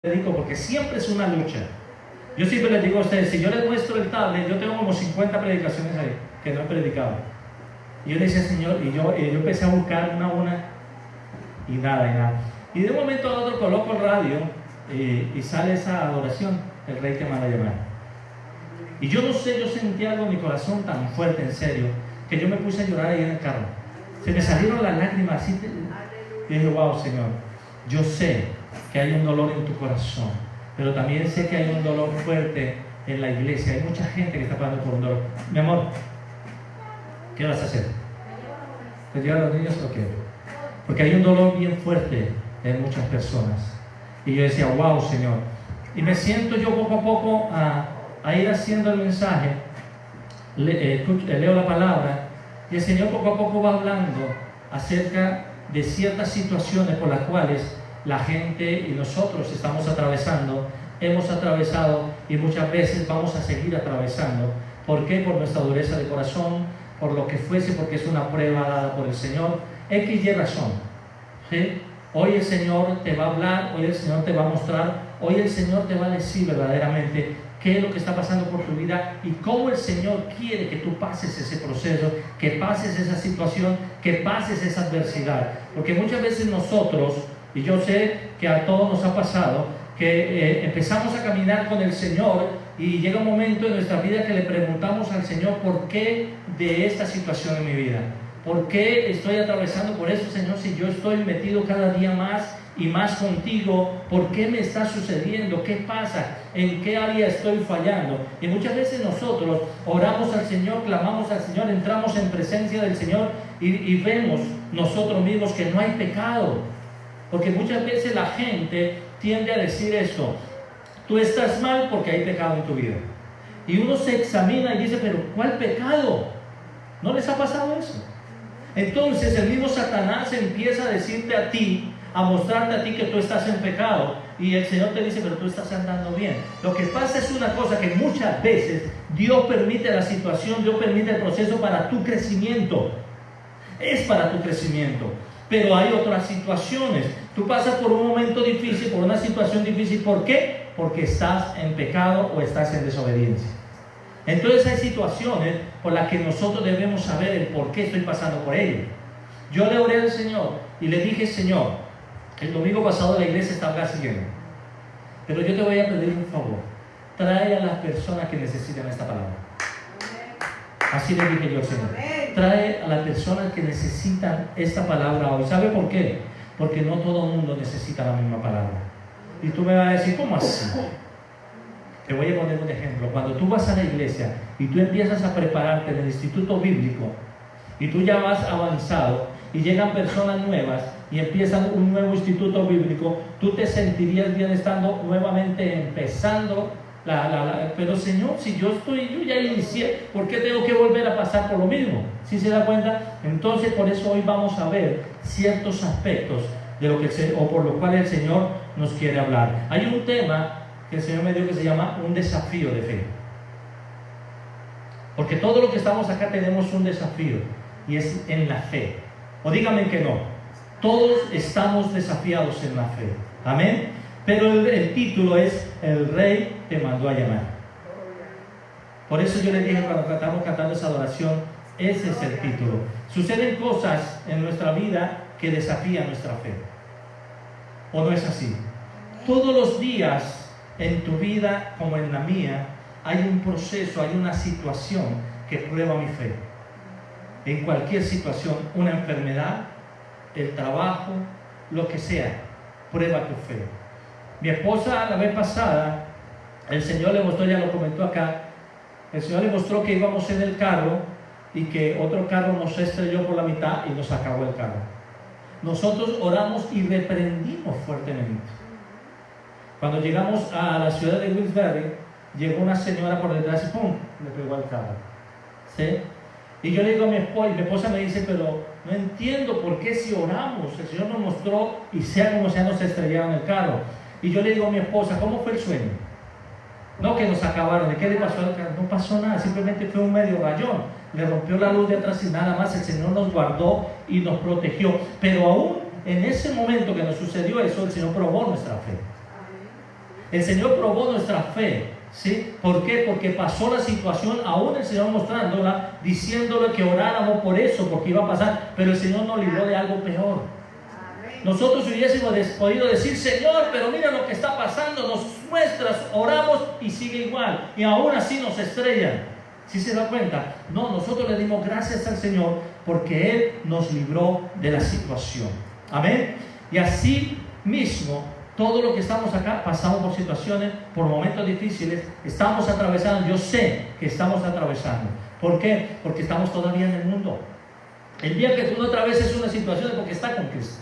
dedico porque siempre es una lucha. Yo siempre les digo a ustedes, si yo les muestro el tablet, yo tengo como 50 predicaciones ahí que no he predicado. Y yo le decía, Señor, y yo empecé a buscar una a una y nada. Y de un momento a otro coloco el radio y sale esa adoración, el Rey te manda a llamar. Y yo no sé, yo sentí algo en mi corazón tan fuerte, en serio, que yo me puse a llorar ahí en el carro. Se me salieron las lágrimas así. Y dije, wow, Señor, yo sé que hay un dolor en tu corazón, pero también sé que hay un dolor fuerte en la iglesia. Hay mucha gente que está pasando por un dolor. Mi amor, ¿qué vas a hacer? ¿Te llevan los niños o qué? Porque hay un dolor bien fuerte en muchas personas. Y yo decía, wow, Señor. Y me siento yo poco a poco a ir haciendo el mensaje. Leo la palabra y el Señor poco a poco va hablando acerca de ciertas situaciones por las cuales la gente y nosotros estamos atravesando, hemos atravesado y muchas veces vamos a seguir atravesando. ¿Por qué? Por nuestra dureza de corazón, por lo que fuese, porque es una prueba dada por el Señor. X y razón, ¿sí? Hoy el Señor te va a hablar, hoy el Señor te va a mostrar, hoy el Señor te va a decir verdaderamente qué es lo que está pasando por tu vida y cómo el Señor quiere que tú pases ese proceso, que pases esa situación, que pases esa adversidad. Porque muchas veces nosotros, y yo sé que a todos nos ha pasado, que empezamos a caminar con el Señor y llega un momento en nuestra vida que le preguntamos al Señor, ¿por qué de esta situación en mi vida? ¿Por qué estoy atravesando por eso, Señor, si yo estoy metido cada día más y más contigo? ¿Por qué me está sucediendo? ¿Qué pasa? ¿En qué área estoy fallando? Y muchas veces nosotros oramos al Señor, clamamos al Señor, entramos en presencia del Señor y vemos nosotros mismos que no hay pecado. Porque muchas veces la gente tiende a decir esto: tú estás mal porque hay pecado en tu vida. Y uno se examina y dice, pero ¿cuál pecado? ¿No les ha pasado eso? Entonces el mismo Satanás empieza a decirte a ti, a mostrarte a ti que tú estás en pecado, y el Señor te dice, pero tú estás andando bien. Lo que pasa es una cosa, que muchas veces Dios permite la situación, Dios permite el proceso para tu crecimiento. Es para tu crecimiento. Pero hay otras situaciones. Tú pasas por un momento difícil, por una situación difícil. ¿Por qué? Porque estás en pecado o estás en desobediencia. Entonces hay situaciones por las que nosotros debemos saber el por qué estoy pasando por ello. Yo le oré al Señor y le dije, Señor, el domingo pasado la iglesia estaba casi llena, pero yo te voy a pedir un favor: trae a las personas que necesitan esta palabra. Así le dije yo al Señor: trae a las personas que necesitan esta palabra hoy. ¿Sabe por qué? Porque no todo el mundo necesita la misma palabra. Y tú me vas a decir, ¿cómo así? Te voy a poner un ejemplo. Cuando tú vas a la iglesia y tú empiezas a prepararte en el instituto bíblico y tú ya vas avanzado y llegan personas nuevas y empiezan un nuevo instituto bíblico, tú te sentirías bien estando nuevamente empezando pero Señor, si yo ya inicié, ¿por qué tengo que volver a pasar por lo mismo? ¿Sí se da cuenta? Entonces por eso hoy vamos a ver ciertos aspectos de lo que o por lo cual el Señor nos quiere hablar. Hay un tema que el Señor me dio que se llama un desafío de fe. Porque todo lo que estamos acá tenemos un desafío, y es en la fe. O díganme que no. Todos estamos desafiados en la fe. Amén. Pero el título es El Rey te mandó a llamar. Por eso yo les dije cuando estamos cantando esa adoración, ese es el título. Suceden cosas en nuestra vida que desafían nuestra fe. ¿O no es así? Todos los días en tu vida como en la mía hay un proceso, hay una situación que prueba mi fe. En cualquier situación, una enfermedad, el trabajo, lo que sea, prueba tu fe. Mi esposa la vez pasada, el Señor le mostró, ya lo comentó acá, el Señor le mostró que íbamos en el carro y que otro carro nos estrelló por la mitad y nos acabó el carro. Nosotros oramos y reprendimos fuertemente. Cuando llegamos a la ciudad de Wilkes-Barre, llegó una señora por detrás y ¡pum!, le pegó al carro. ¿Sí? Y yo le digo a mi esposa me dice, pero no entiendo por qué si oramos, el Señor nos mostró y sea como sea nos estrellaron el carro. Y yo le digo a mi esposa, ¿cómo fue el sueño? No que nos acabaron, ¿de qué le pasó al carro? No pasó nada, simplemente fue un medio rayón. Le rompió la luz de atrás y nada más. El Señor nos guardó y nos protegió. Pero aún en ese momento que nos sucedió eso, el Señor probó nuestra fe. El Señor probó nuestra fe, ¿sí? ¿Por qué? Porque pasó la situación, aún el Señor mostrándola, diciéndole que oráramos por eso, porque iba a pasar, pero el Señor nos libró de algo peor. Nosotros hubiésemos podido decir, Señor, pero mira lo que está pasando, nos muestras, oramos y sigue igual, y aún así nos estrellan. ¿Sí se da cuenta? No, nosotros le dimos gracias al Señor porque Él nos libró de la situación. Amén. Y así mismo, todo lo que estamos acá, pasamos por situaciones, por momentos difíciles, estamos atravesando, yo sé que estamos atravesando. ¿Por qué? Porque estamos todavía en el mundo. El día que tú no atraveses una situación es porque está con Cristo.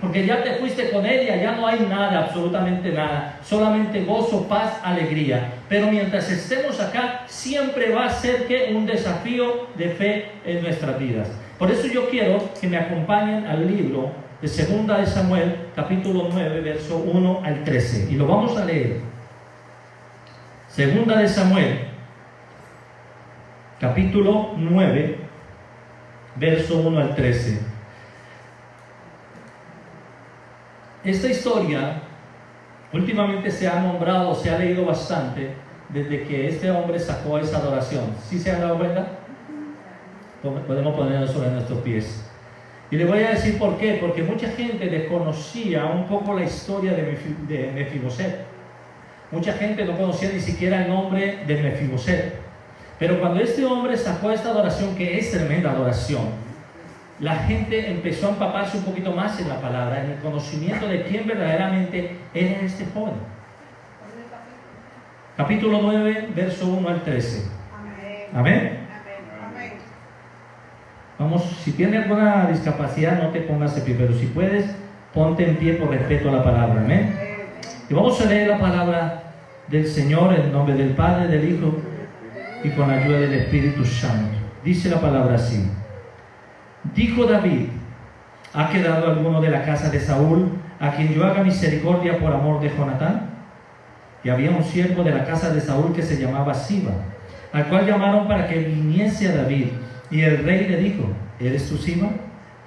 Porque ya te fuiste con Él y allá no hay nada, absolutamente nada, solamente gozo, paz, alegría. Pero mientras estemos acá, siempre va a ser que un desafío de fe en nuestras vidas. Por eso yo quiero que me acompañen al libro de 2 de Samuel, capítulo 9, verso 1 al 13. Y lo vamos a leer. 2 de Samuel, capítulo 9, verso 1 al 13. Esta historia últimamente se ha nombrado, se ha leído bastante desde que este hombre sacó esa adoración. ¿Sí se han dado cuenta? Podemos ponernos sobre nuestros pies. Y le voy a decir por qué. Porque mucha gente desconocía un poco la historia de Mefiboset. Mucha gente no conocía ni siquiera el nombre de Mefiboset. Pero cuando este hombre sacó esta adoración, que es tremenda adoración, la gente empezó a empaparse un poquito más en la palabra, en el conocimiento de quién verdaderamente era este joven. Capítulo 9, verso 1 al 13. Amén. Vamos, si tienes alguna discapacidad, no te pongas de pie, pero si puedes, ponte en pie por respeto a la palabra. Amén. Y vamos a leer la palabra del Señor en nombre del Padre, del Hijo y con la ayuda del Espíritu Santo. Dice la palabra así. Dijo David: ¿ha quedado alguno de la casa de Saúl a quien yo haga misericordia por amor de Jonatán? Y había un siervo de la casa de Saúl que se llamaba Siba, al cual llamaron para que viniese a David. Y el rey le dijo: ¿eres tú Siba?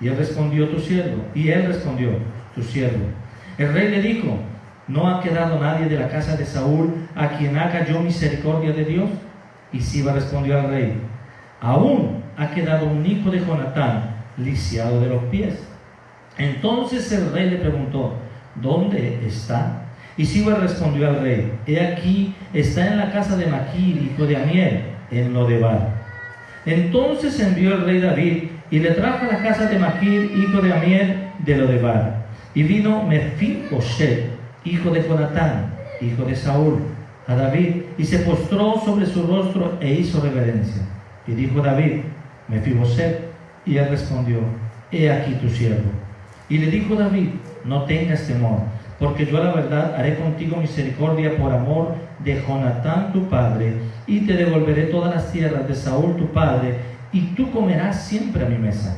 Y él respondió: tu siervo. Y él respondió: tu siervo. El rey le dijo: ¿no ha quedado nadie de la casa de Saúl a quien haga yo misericordia de Dios? Y Siba respondió al rey: aún ha quedado un hijo de Jonatán, lisiado de los pies. Entonces el rey le preguntó: ¿dónde está? Y Siba respondió al rey: he aquí, está en la casa de Maquir, hijo de Amiel, en Lodebar. Entonces envió el rey David y le trajo a la casa de Maquir, hijo de Amiel, de Lodebar. Y vino Mefiboset, hijo de Jonatán, hijo de Saúl, a David, y se postró sobre su rostro e hizo reverencia. Y dijo David: Mefiboset. Y él respondió: he aquí tu siervo. Y le dijo David: no tengas temor, porque yo a la verdad haré contigo misericordia por amor de Jonatán tu padre, y te devolveré todas las tierras de Saúl tu padre, y tú comerás siempre a mi mesa.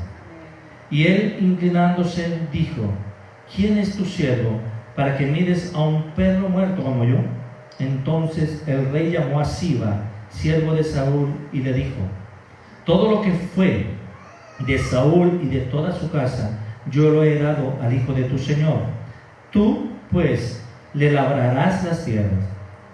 Y él, inclinándose, dijo: ¿quién es tu siervo para que mires a un perro muerto como yo? Entonces el rey llamó a Siba, siervo de Saúl, y le dijo: todo lo que fue de Saúl y de toda su casa, yo lo he dado al hijo de tu señor. Tú, pues, le labrarás las tierras,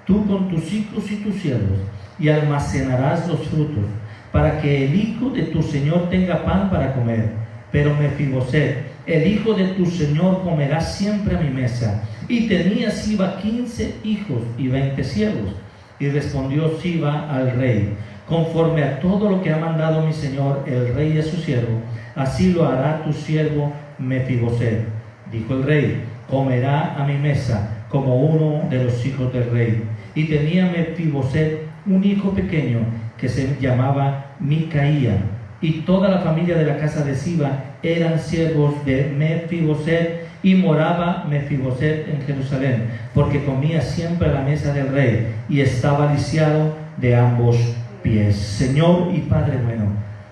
tú con tus hijos y tus siervos, y almacenarás los frutos, para que el hijo de tu señor tenga pan para comer. Pero Mefiboset, el hijo de tu señor, comerá siempre a mi mesa. Y tenía Siba 15 hijos y 20 siervos. Y respondió Siba al rey: conforme a todo lo que ha mandado mi señor el rey a su siervo, así lo hará tu siervo Mefiboset. Dijo el rey: comerá a mi mesa como uno de los hijos del rey. Y tenía Mefiboset un hijo pequeño que se llamaba Micaía, y toda la familia de la casa de Siba eran siervos de Mefiboset, y moraba Mefiboset en Jerusalén, porque comía siempre a la mesa del rey, y estaba lisiado de ambos pies. Señor y Padre bueno,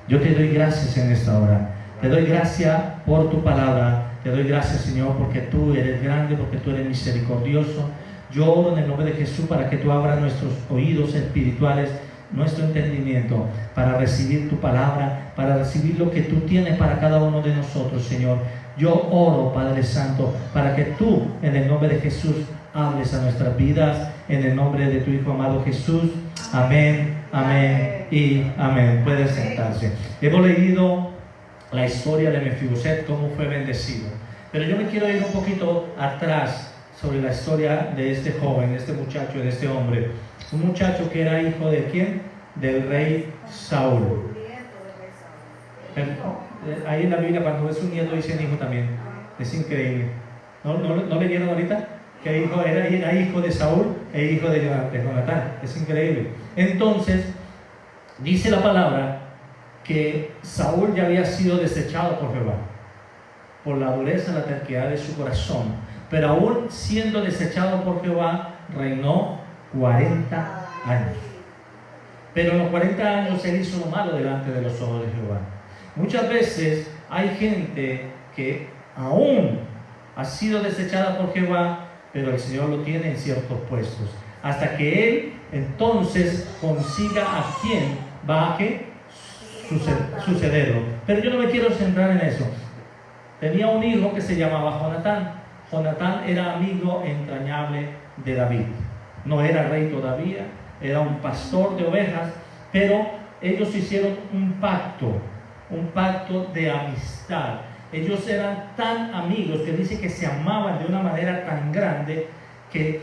yo te doy gracias en esta hora. Te doy gracias por tu palabra. Te doy gracias, Señor, porque tú eres grande, porque tú eres misericordioso. Yo oro en el nombre de Jesús para que tú abras nuestros oídos espirituales, nuestro entendimiento, para recibir tu palabra, para recibir lo que tú tienes para cada uno de nosotros, Señor. Yo oro, Padre Santo, para que tú, en el nombre de Jesús, hables a nuestras vidas en el nombre de tu Hijo amado Jesús. Amén, amén y amén. Pueden sentarse. Hemos leído la historia de Mefiboset, cómo fue bendecido. Pero yo me quiero ir un poquito atrás sobre la historia de este joven, de este muchacho, de este hombre. Un muchacho que era hijo de ¿quién? Del rey Saúl. Ahí en la Biblia cuando es un nieto dicen hijo también. Es increíble. ¿No leyeron ahorita? Que era hijo de Saúl e hijo de Jonatán. Es increíble. Entonces, dice la palabra que Saúl ya había sido desechado por Jehová, por la dureza, la terquedad de su corazón. Pero aún siendo desechado por Jehová, reinó 40 años. Pero en los 40 años él hizo lo malo delante de los ojos de Jehová. Muchas veces hay gente que aún ha sido desechada por Jehová, pero el Señor lo tiene en ciertos puestos, hasta que Él entonces consiga a quien va a sucederlo. Pero yo no me quiero centrar en eso. Tenía un hijo que se llamaba Jonatán. Jonatán era amigo entrañable de David. No era rey todavía, era un pastor de ovejas, pero ellos hicieron un pacto de amistad. Ellos eran tan amigos que dice que se amaban de una manera tan grande que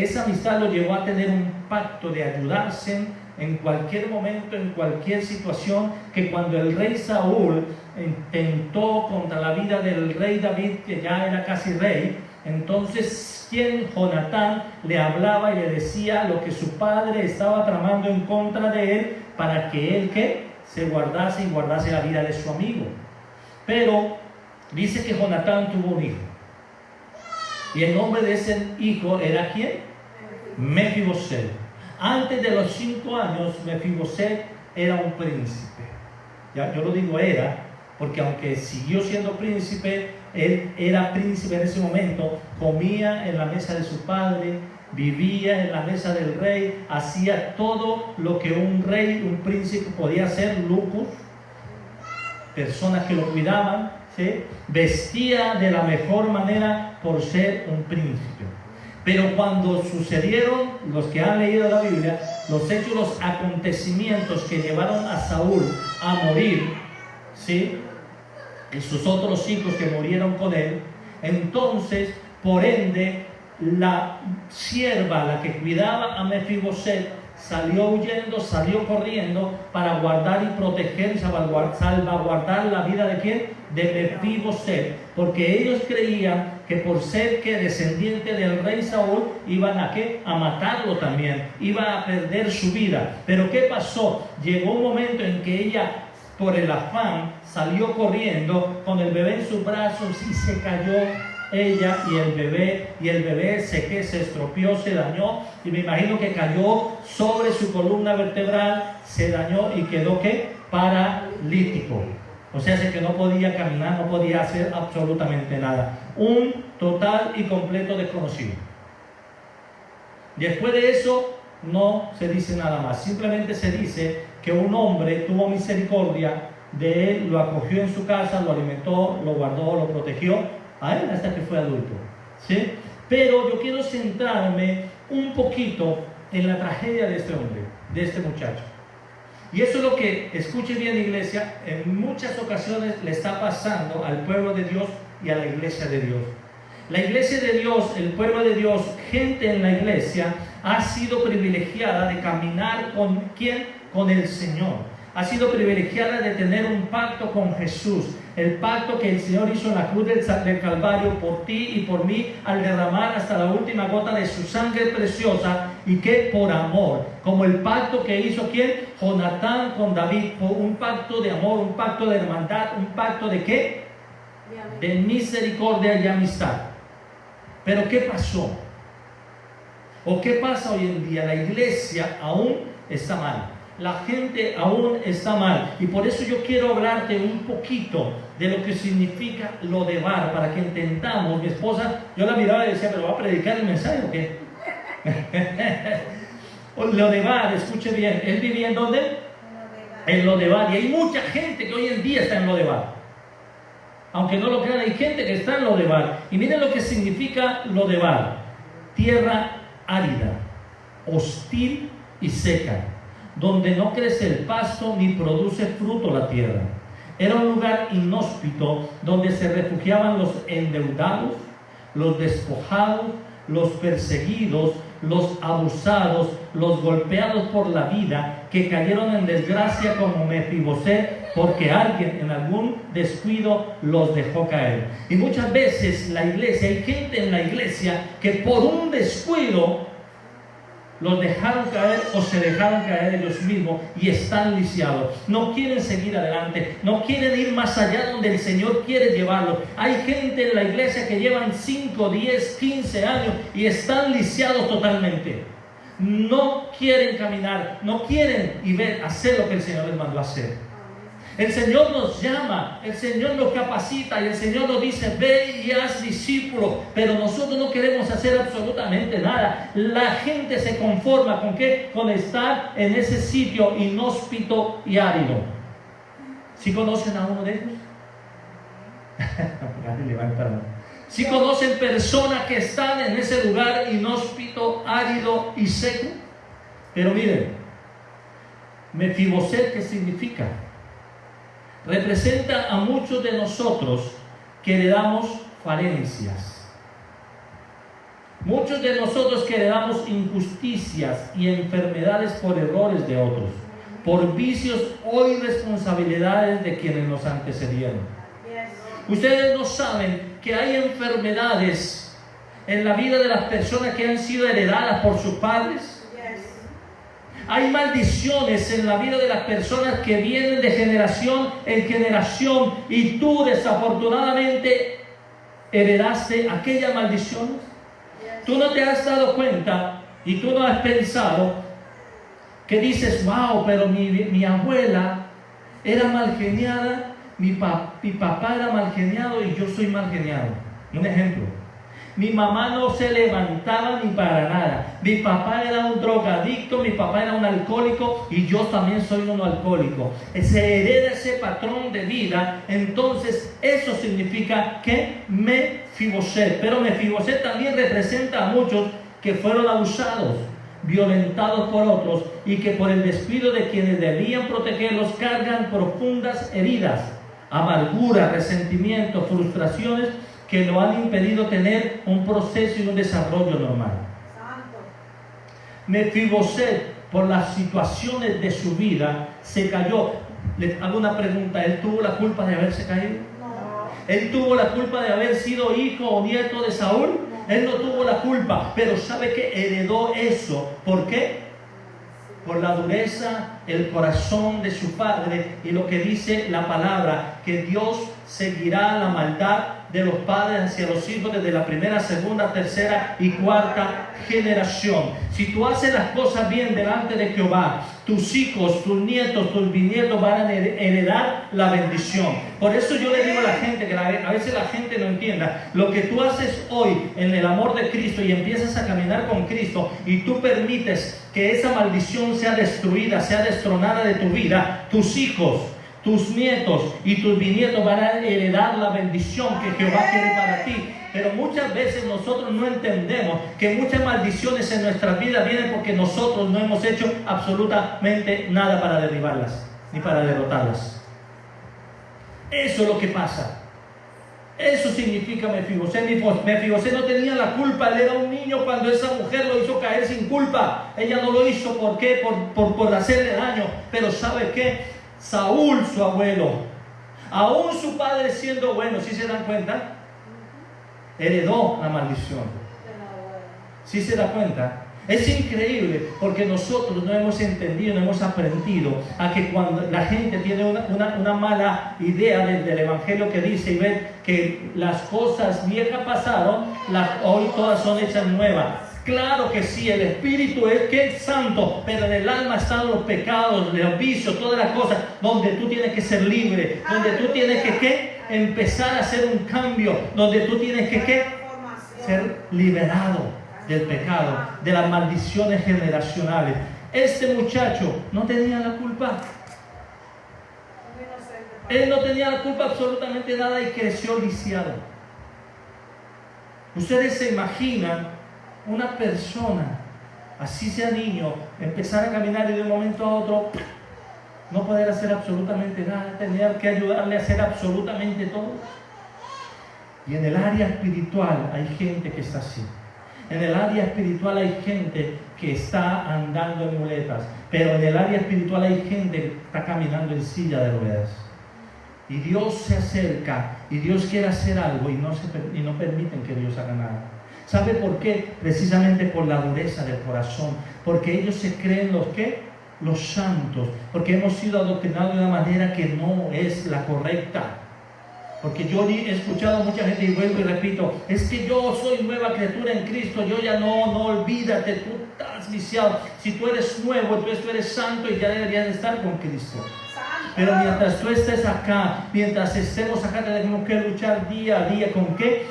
esa amistad lo llevó a tener un pacto de ayudarse en cualquier momento, en cualquier situación, que cuando el rey Saúl intentó contra la vida del rey David, que ya era casi rey, entonces Jonatán le hablaba y le decía lo que su padre estaba tramando en contra de él, para que él se guardase y guardase la vida de su amigo. Pero dice que Jonatán tuvo un hijo, y el nombre de ese hijo era ¿quién? Mefiboset. Antes de los 5 años, Mefiboset era un príncipe. Ya, yo lo digo era, porque aunque siguió siendo príncipe, él era príncipe en ese momento. Comía en la mesa de su padre, vivía en la mesa del rey, hacía todo lo que un rey, un príncipe podía hacer, lujos, personas que lo cuidaban, ¿sí? Vestía de la mejor manera por ser un príncipe. Pero cuando sucedieron, los que han leído la Biblia, los hechos, los acontecimientos que llevaron a Saúl a morir, ¿sí? Y sus otros hijos que murieron con él, entonces, por ende, la sierva, la que cuidaba a Mefiboset, salió huyendo, salió corriendo para guardar y proteger y salvaguardar la vida ¿de quién? De Mefiboset, porque ellos creían que por ser descendiente del rey Saúl iban a matarlo también, iba a perder su vida. Pero ¿qué pasó? Llegó un momento en que ella, por el afán, salió corriendo con el bebé en sus brazos y se cayó ella y el bebé se estropeó, se dañó, y me imagino que cayó sobre su columna vertebral, se dañó y quedó paralítico. O sea, que no podía caminar, no podía hacer absolutamente nada. Un total y completo desconocido. Después de eso no se dice nada más. Simplemente se dice que un hombre tuvo misericordia de él, lo acogió en su casa, lo alimentó, lo guardó, lo protegió a él hasta que fue adulto, ¿sí? Pero yo quiero centrarme un poquito en la tragedia de este hombre, de este muchacho. Y eso es lo que, escuche bien, iglesia, en muchas ocasiones le está pasando al pueblo de Dios y a la iglesia de Dios. La iglesia de Dios, el pueblo de Dios, gente en la iglesia ha sido privilegiada de caminar con ¿quién? Con el Señor. Ha sido privilegiada de tener un pacto con Jesús, el pacto que el Señor hizo en la cruz del Calvario por ti y por mí, al derramar hasta la última gota de su sangre preciosa, y que por amor, como el pacto que hizo ¿quién? Jonatán con David, un pacto de amor, un pacto de hermandad, un pacto de ¿qué? De misericordia y amistad. Pero ¿qué pasó? ¿O qué pasa hoy en día? La iglesia aún está mal. La gente aún está mal, y por eso yo quiero hablarte un poquito de lo que significa Lodebar, para que entendamos. Mi esposa, yo la miraba y decía, ¿pero va a predicar el mensaje o qué? Lodebar, escuche bien, él vivía ¿en dónde? En Lodebar, y hay mucha gente que hoy en día está en Lodebar. Aunque no lo crean, hay gente que está en Lodebar, y miren lo que significa Lodebar. tierra árida, hostil y seca, donde no crece el pasto ni produce fruto la tierra. Era un lugar inhóspito donde se refugiaban los endeudados, los despojados, los perseguidos, los abusados, los golpeados por la vida, que cayeron en desgracia como Mefiboset, porque alguien en algún descuido los dejó caer. Y muchas veces la iglesia, hay gente en la iglesia que por un descuido los dejaron caer o se dejaron caer ellos mismos y están lisiados. No quieren seguir adelante, no quieren ir más allá donde el Señor quiere llevarlos. Hay gente en la iglesia que llevan 5, 10, 15 años y están lisiados totalmente. No quieren caminar, no quieren hacer lo que el Señor les mandó a hacer. El Señor nos llama, el Señor nos capacita y el Señor nos dice: ve y haz discípulos, pero nosotros no queremos hacer absolutamente nada. La gente se conforma ¿con qué? Con estar en ese sitio inhóspito y árido. ¿Sí conocen a uno de ellos? ¿Sí conocen personas que están en ese lugar inhóspito, árido y seco? Pero miren, Mefiboset, ¿qué significa? Representa a muchos de nosotros que heredamos falencias. Muchos de nosotros que heredamos injusticias y enfermedades por errores de otros, por vicios o irresponsabilidades de quienes nos antecedieron. Ustedes no saben que hay enfermedades en la vida de las personas que han sido heredadas por sus padres. Hay maldiciones en la vida de las personas que vienen de generación en generación, y tú desafortunadamente heredaste aquellas maldiciones. Tú no te has dado cuenta y tú no has pensado que dices: wow, pero mi abuela era mal geniada, mi papá era mal geniado y yo soy mal geniado. Un ejemplo: mi mamá no se levantaba ni para nada, mi papá era un drogadicto, mi papá era un alcohólico y yo también soy un alcohólico. Se hereda ese patrón de vida. Entonces eso significa que Mefiboset. Pero Mefiboset también representa a muchos que fueron abusados, violentados por otros, y que por el descuido de quienes debían protegerlos cargan profundas heridas, amargura, resentimiento, frustraciones que lo han impedido tener un proceso y un desarrollo normal. Mefiboset, por las situaciones de su vida, se cayó. Le hago una pregunta: ¿él tuvo la culpa de haberse caído? No. ¿Él tuvo la culpa de haber sido hijo o nieto de Saúl? No. Él no tuvo la culpa, pero ¿sabe que heredó eso? ¿Por qué? Por la dureza, el corazón de su padre, y lo que dice la palabra, que Dios seguirá la maldad de los padres hacia los hijos desde la primera, segunda, tercera y cuarta generación. Si tú haces las cosas bien delante de Jehová, tus hijos, tus nietos, tus bisnietos van a heredar la bendición. Por eso yo le digo a la gente, que a veces la gente no entienda, lo que tú haces hoy en el amor de Cristo y empiezas a caminar con Cristo, y tú permites que esa maldición sea destruida, sea destronada de tu vida, tus hijos, tus nietos y tus bisnietos van a heredar la bendición que Jehová quiere para ti. Pero muchas veces nosotros no entendemos que muchas maldiciones en nuestras vidas vienen porque nosotros no hemos hecho absolutamente nada para derribarlas ni para derrotarlas. Eso es lo que pasa. Eso significa Mefiboset. Mefiboset no tenía la culpa. Él era un niño cuando esa mujer lo hizo caer sin culpa. Ella no lo hizo ¿por qué? Por hacerle daño. Pero ¿sabe qué? Saúl, su abuelo, aún su padre siendo bueno, ¿sí se dan cuenta? Heredó la maldición. ¿Sí se da cuenta? Es increíble, porque nosotros no hemos entendido, no hemos aprendido a que cuando la gente tiene una mala idea del evangelio, que dice y ve que las cosas viejas pasaron, hoy todas son hechas nuevas. Claro que sí, el espíritu es que es santo, pero en el alma están los pecados, los vicios, todas las cosas donde tú tienes que ser libre, donde tú tienes que empezar a hacer un cambio, donde tú tienes que ser liberado del pecado, de las maldiciones generacionales. Este muchacho no tenía la culpa. Él no tenía la culpa absolutamente nada y creció lisiado. Ustedes se imaginan una persona, así sea niño, empezar a caminar y de un momento a otro no poder hacer absolutamente nada, tener que ayudarle a hacer absolutamente todo? Y en el área espiritual hay gente que está así. En el área espiritual hay gente que está andando en muletas, pero en el área espiritual hay gente que está caminando en silla de ruedas. Y Dios se acerca y Dios quiere hacer algo y no permiten que Dios haga nada. ¿Sabe por qué? Precisamente por la dureza del corazón. Porque ellos se creen los ¿qué? Los santos. Porque hemos sido adoctrinados de una manera que no es la correcta. Porque yo he escuchado a mucha gente y vuelvo y repito, es que yo soy nueva criatura en Cristo, yo ya no olvídate, tú estás viciado. Si tú eres nuevo, entonces tú eres santo y ya deberías estar con Cristo. Pero mientras tú estés acá, mientras estemos acá, tenemos que luchar día a día. ¿Con qué?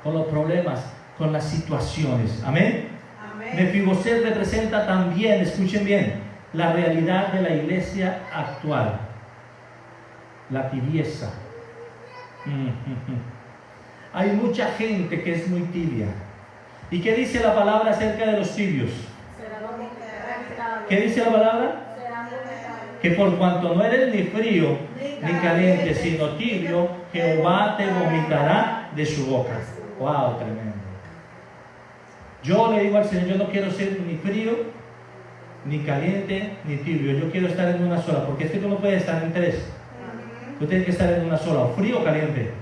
Con los problemas, con las situaciones. ¿Amén? Amén. Mefiboset representa también, escuchen bien, la realidad de la iglesia actual. La tibieza. Hay mucha gente que es muy tibia. ¿Y qué dice la palabra acerca de los tibios? ¿Qué dice la palabra? Que por cuanto no eres ni frío ni caliente, sino tibio, Jehová te vomitará de su boca. Wow, tremendo. Yo le digo al Señor, yo no quiero ser ni frío, ni caliente, ni tibio. Yo quiero estar en una sola, porque es que tú no puedes estar en tres. Tú tienes que estar en una sola, o frío o caliente.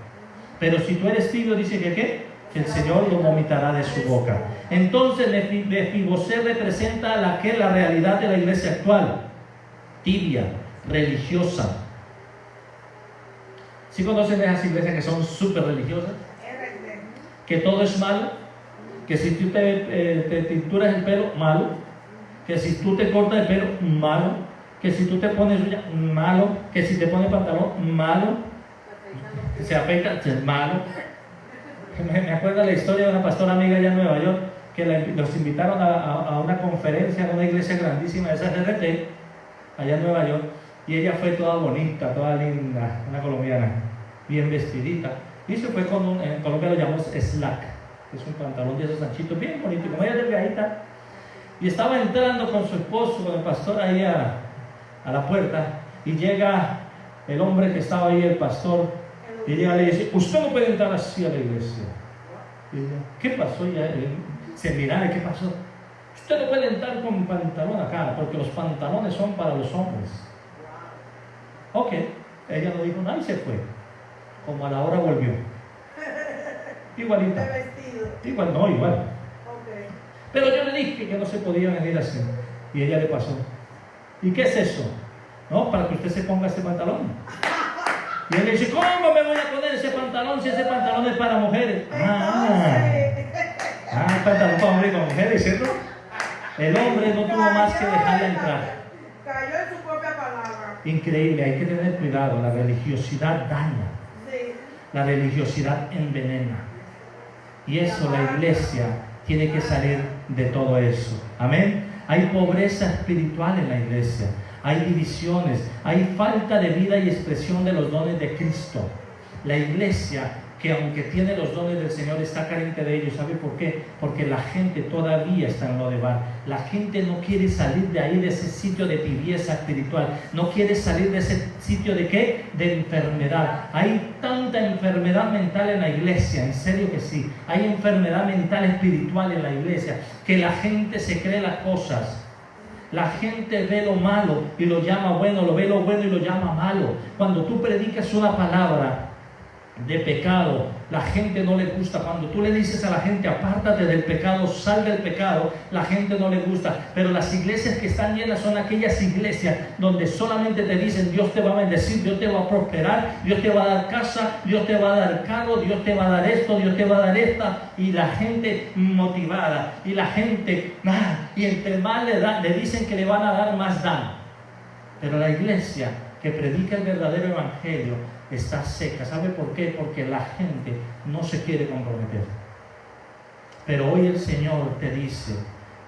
Pero si tú eres tibio, dice que ¿qué? Que el Señor lo vomitará de su boca. Entonces, Mefiboset representa la realidad de la iglesia actual. Tibia, religiosa. ¿Sí conocen esas iglesias que son súper religiosas? Que todo es malo. Que si tú te tinturas el pelo, malo. Que si tú te cortas el pelo, malo. Que si tú te pones uña, malo. Que si te pones pantalón, malo. Que se afecta, es malo. Me acuerdo la historia de una pastora amiga allá en Nueva York, que los invitaron a una conferencia en una iglesia grandísima de SRT, allá en Nueva York, y ella fue toda bonita, toda linda, una colombiana, bien vestidita, y se fue con en Colombia lo llamamos slack, que es un pantalón de esos anchitos, bien bonito, como ella es delgadita, y estaba entrando con su esposo, con el pastor ahí a la puerta, y llega el hombre que estaba ahí, el pastor, y ella le dice, usted no puede entrar así a la iglesia. Y ella, ¿qué pasó? Y se miraba, ¿qué pasó? Usted no puede entrar con pantalón acá, porque los pantalones son para los hombres. Ok, ella no dijo nada y se fue. Como a la hora volvió. Igualita. Igual, no, igual. Pero yo le dije que no se podía venir así. Y ella le pasó. ¿Y qué es eso? No, para que usted se ponga ese pantalón. Y él le dice, ¿cómo me voy a poner ese pantalón si ese pantalón es para mujeres? El pantalón para hombres y para mujeres, ¿cierto? El hombre no tuvo más que dejarla entrar. Cayó en su propia palabra. Increíble, hay que tener cuidado. La religiosidad daña. La religiosidad envenena. Y eso la iglesia tiene que salir de todo eso. Amén. Hay pobreza espiritual en la iglesia. Hay divisiones, hay falta de vida y expresión de los dones de Cristo. La iglesia, que aunque tiene los dones del Señor, está carente de ellos. ¿Sabe por qué? Porque la gente todavía está en lo de bar. La gente no quiere salir de ahí, de ese sitio de tibieza espiritual. No quiere salir de ese sitio de ¿qué? De enfermedad. Hay tanta enfermedad mental en la iglesia, en serio que sí. Hay enfermedad mental espiritual en la iglesia, que la gente se cree las cosas. La gente ve lo malo y lo llama bueno, lo ve lo bueno y lo llama malo. Cuando tú predicas una palabra de pecado, la gente no le gusta. Cuando tú le dices a la gente, apártate del pecado, sal del pecado, la gente no le gusta. Pero las iglesias que están llenas son aquellas iglesias donde solamente te dicen, Dios te va a bendecir, Dios te va a prosperar, Dios te va a dar casa, Dios te va a dar carro, Dios te va a dar esto, Dios te va a dar esta. Y la gente motivada, y la gente, y entre más le dicen que le van a dar, más dan. Pero la iglesia que predica el verdadero evangelio está seca. ¿Sabe por qué? Porque la gente no se quiere comprometer. Pero hoy el Señor te dice,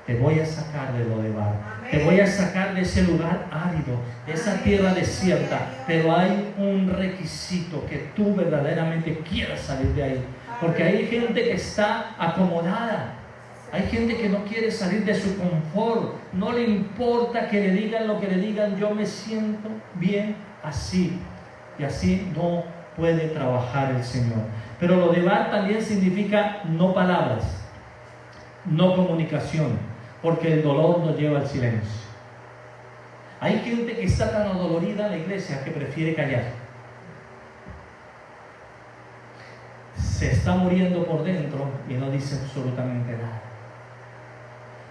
te voy a sacar de lo de bar, te voy a sacar de ese lugar árido, de esa tierra desierta, pero hay un requisito, que tú verdaderamente quieras salir de ahí, porque hay gente que está acomodada. Hay gente que no quiere salir de su confort, no le importa que le digan lo que le digan, yo me siento bien así. Y así no puede trabajar el Señor. Pero lo de Bar también significa no palabras, no comunicación, porque el dolor nos lleva al silencio. Hay gente que está tan adolorida en la iglesia que prefiere callar. Se está muriendo por dentro y no dice absolutamente nada.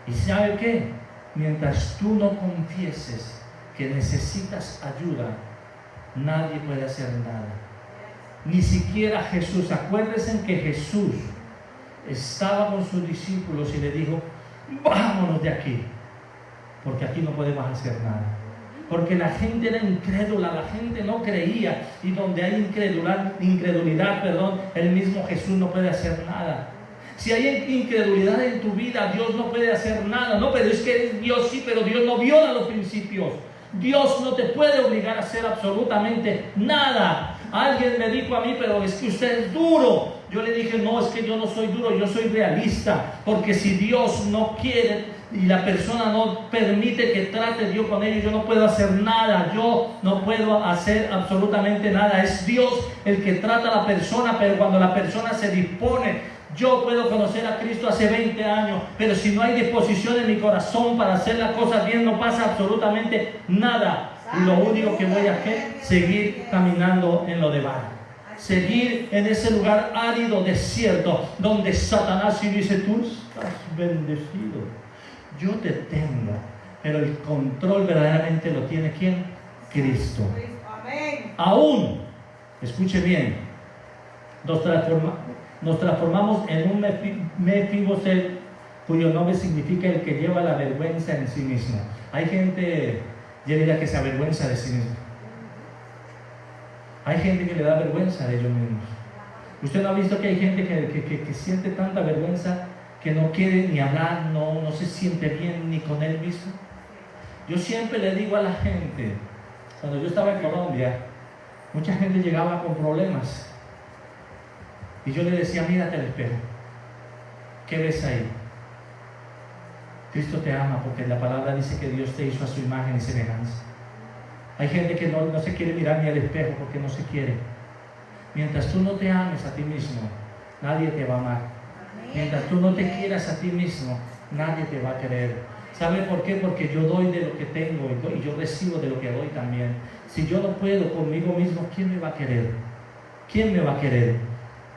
¿Y sabe qué? Mientras tú no confieses que necesitas ayuda, nadie puede hacer nada. Ni siquiera Jesús. Acuérdense que Jesús estaba con sus discípulos y le dijo: vámonos de aquí, porque aquí no podemos hacer nada. Porque la gente era incrédula, la gente no creía, y donde hay incredulidad, el mismo Jesús no puede hacer nada. Si hay incredulidad en tu vida, Dios no puede hacer nada. No, pero es que Dios sí, pero Dios no viola los principios. Dios no te puede obligar a hacer absolutamente nada. Alguien me dijo a mí: pero es que usted es duro. Yo le dije: no, es que yo no soy duro, yo soy realista. Porque si Dios no quiere y la persona no permite que trate Dios con ellos, yo no puedo hacer nada. Yo no puedo hacer absolutamente nada. Es Dios el que trata a la persona, pero cuando la persona se dispone. Yo puedo conocer a Cristo hace 20 años, pero si no hay disposición en mi corazón para hacer las cosas bien, no pasa absolutamente nada. Y lo único que voy a hacer es seguir caminando en lo de Bar. Seguir en ese lugar árido, desierto, donde Satanás sí dice: tú estás bendecido, yo te tengo. Pero el control verdaderamente lo tiene ¿quién? Cristo. Aún, escuche bien, nos transformamos en un Mefiboset, cuyo nombre significa el que lleva la vergüenza en sí mismo. Hay gente, yo diría, que se avergüenza de sí mismo. Hay gente que le da vergüenza de ellos mismos. ¿Usted no ha visto que hay gente que siente tanta vergüenza que no quiere ni hablar, no se siente bien ni con él mismo? Yo siempre le digo a la gente, cuando yo estaba en Colombia, mucha gente llegaba con problemas. Y yo le decía: mírate al espejo. ¿Qué ves ahí? Cristo te ama, porque la palabra dice que Dios te hizo a su imagen y semejanza. Hay gente que no se quiere mirar ni al espejo porque no se quiere. Mientras tú no te ames a ti mismo, nadie te va a amar. Mientras tú no te quieras a ti mismo, nadie te va a querer. ¿Sabe por qué? Porque yo doy de lo que tengo y yo recibo de lo que doy también. Si yo no puedo conmigo mismo, ¿quién me va a querer? ¿Quién me va a querer?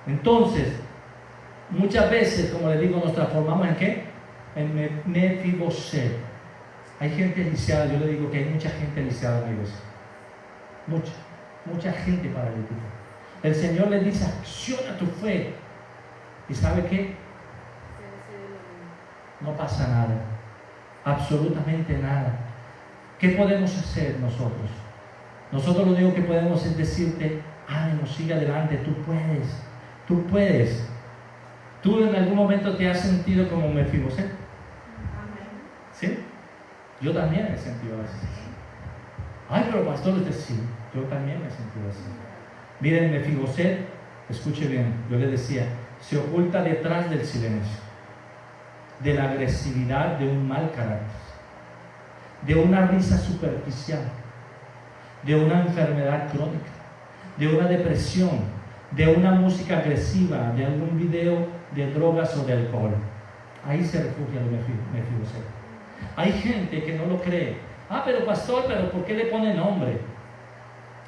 Entonces, muchas veces, como les digo, nos transformamos ¿en qué? En Mefiboset. Hay gente lisiada. Yo le digo que hay mucha gente lisiada en la iglesia. Mucha gente paralítica. El Señor le dice: acciona tu fe. ¿Y sabe qué? No pasa nada. Absolutamente nada. ¿Qué podemos hacer nosotros? Nosotros lo único que podemos es decirte: ánimo, sigue adelante, tú puedes. Tú puedes. ¿Tú en algún momento te has sentido como Mefiboset? ¿Sí? Yo también me he sentido así. Ay, pero pastor, usted sí. Yo también me he sentido así. Miren, Mefiboset, escuche bien, yo le decía, se oculta detrás del silencio, de la agresividad de un mal carácter, de una risa superficial, de una enfermedad crónica, de una depresión, de una música agresiva, de algún video de drogas o de alcohol. Ahí se refugia el Mefiboset. Hay gente que no lo cree. Ah, pero pastor, ¿pero por qué le pone nombre?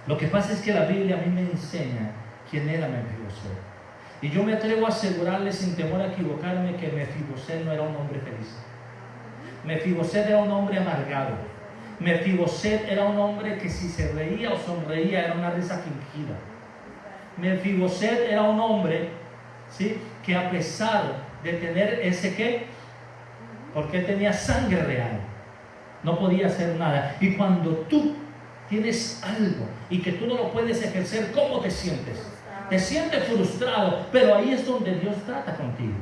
Lo que pasa es que la Biblia a mí me enseña quién era Mefiboset. Y yo me atrevo a asegurarle sin temor a equivocarme que Mefiboset no era un hombre feliz. Mefiboset era un hombre amargado. Mefiboset era un hombre que si se reía o sonreía era una risa fingida. Mefiboset era un hombre, ¿sí?, que a pesar de tener ese qué, porque él tenía sangre real, no podía hacer nada. Y cuando tú tienes algo y que tú no lo puedes ejercer, ¿cómo te sientes? Te sientes frustrado, pero ahí es donde Dios trata contigo.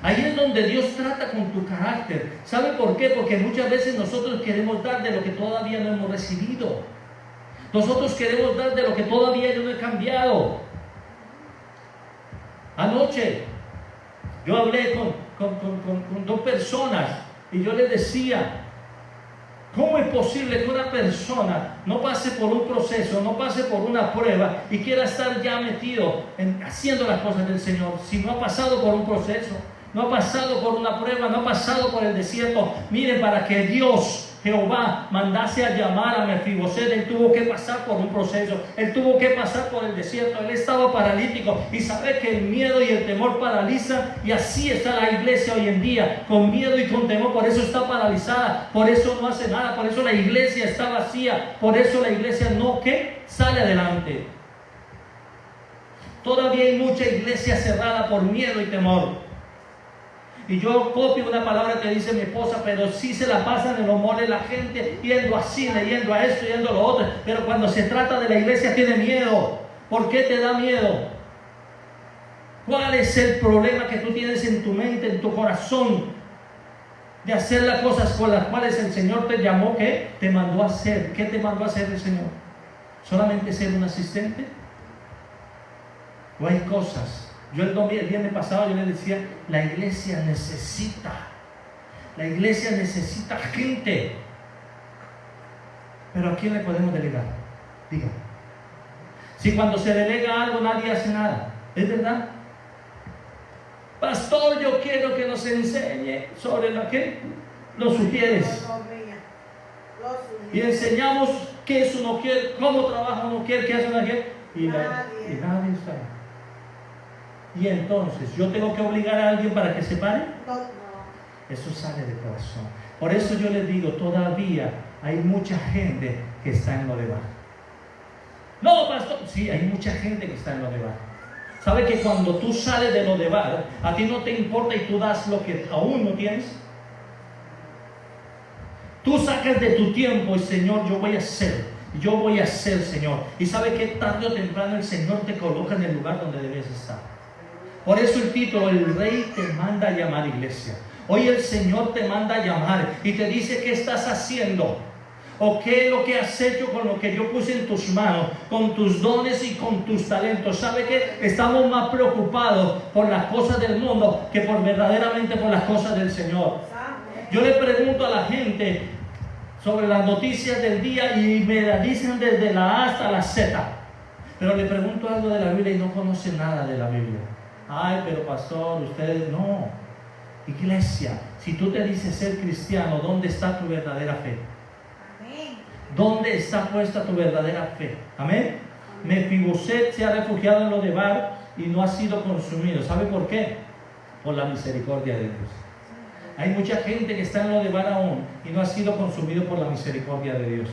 Ahí es donde Dios trata con tu carácter. ¿Sabe por qué? Porque muchas veces nosotros queremos dar de lo que todavía no hemos recibido. Nosotros queremos dar de lo que todavía yo no he cambiado. Anoche yo hablé con dos personas y yo les decía, ¿cómo es posible que una persona no pase por un proceso, no pase por una prueba y quiera estar ya metido haciendo las cosas del Señor si no ha pasado por un proceso, no ha pasado por una prueba, no ha pasado por el desierto? Miren, para que Dios, Jehová, mandase a llamar a Mefiboset, él tuvo que pasar por un proceso, él tuvo que pasar por el desierto, él estaba paralítico y sabe que el miedo y el temor paralizan, y así está la iglesia hoy en día, con miedo y con temor. Por eso está paralizada, por eso no hace nada, por eso la iglesia está vacía, por eso la iglesia no sale adelante. Todavía hay mucha iglesia cerrada por miedo y temor. Y yo copio una palabra que dice mi esposa, pero sí se la pasan en los moles la gente yendo a cine, yendo a esto, yendo a lo otro. Pero cuando se trata de la iglesia tiene miedo. ¿Por qué te da miedo? ¿Cuál es el problema que tú tienes en tu mente, en tu corazón, de hacer las cosas con las cuales el Señor te llamó? ¿Qué te mandó a hacer? ¿Qué te mandó a hacer el Señor? ¿Solamente ser un asistente? ¿O hay cosas? Yo el viernes pasado yo les decía, la iglesia necesita gente. Pero ¿a quién le podemos delegar? Diga. Si cuando se delega algo nadie hace nada, ¿es verdad? Pastor, yo quiero que nos enseñe sobre los sugieres. Y enseñamos qué es uno quiere, cómo trabaja uno quiere, qué hace uno quiere, y nadie está. Y entonces, ¿yo tengo que obligar a alguien para que se pare? No. Eso sale del corazón. Por eso yo les digo, todavía hay mucha gente que está en lo de bajo. No, pastor. Sí, hay mucha gente que está en lo de bajo. ¿Sabe que cuando tú sales de lo de bajo, a ti no te importa y tú das lo que aún no tienes? Tú sacas de tu tiempo y Señor, yo voy a hacer, Señor. Y sabe que tarde o temprano el Señor te coloca en el lugar donde debes estar. Por eso el título, el Rey te manda a llamar, iglesia. Hoy el Señor te manda a llamar y te dice qué estás haciendo, o qué es lo que has hecho con lo que yo puse en tus manos, con tus dones y con tus talentos. ¿Sabe qué? Estamos más preocupados por las cosas del mundo que verdaderamente por las cosas del Señor. Yo le pregunto a la gente sobre las noticias del día y me la dicen desde la A hasta la Z, pero le pregunto algo de la Biblia y no conocen nada de la Biblia. Ay, pero pastor, ustedes no. Iglesia, si tú te dices ser cristiano, ¿dónde está tu verdadera fe? Amén. ¿Dónde está puesta tu verdadera fe? Amén. Mefiboset se ha refugiado en lo de Bar y no ha sido consumido. ¿Sabe por qué? Por la misericordia de Dios. Hay mucha gente que está en lo de Bar aún y no ha sido consumido por la misericordia de Dios.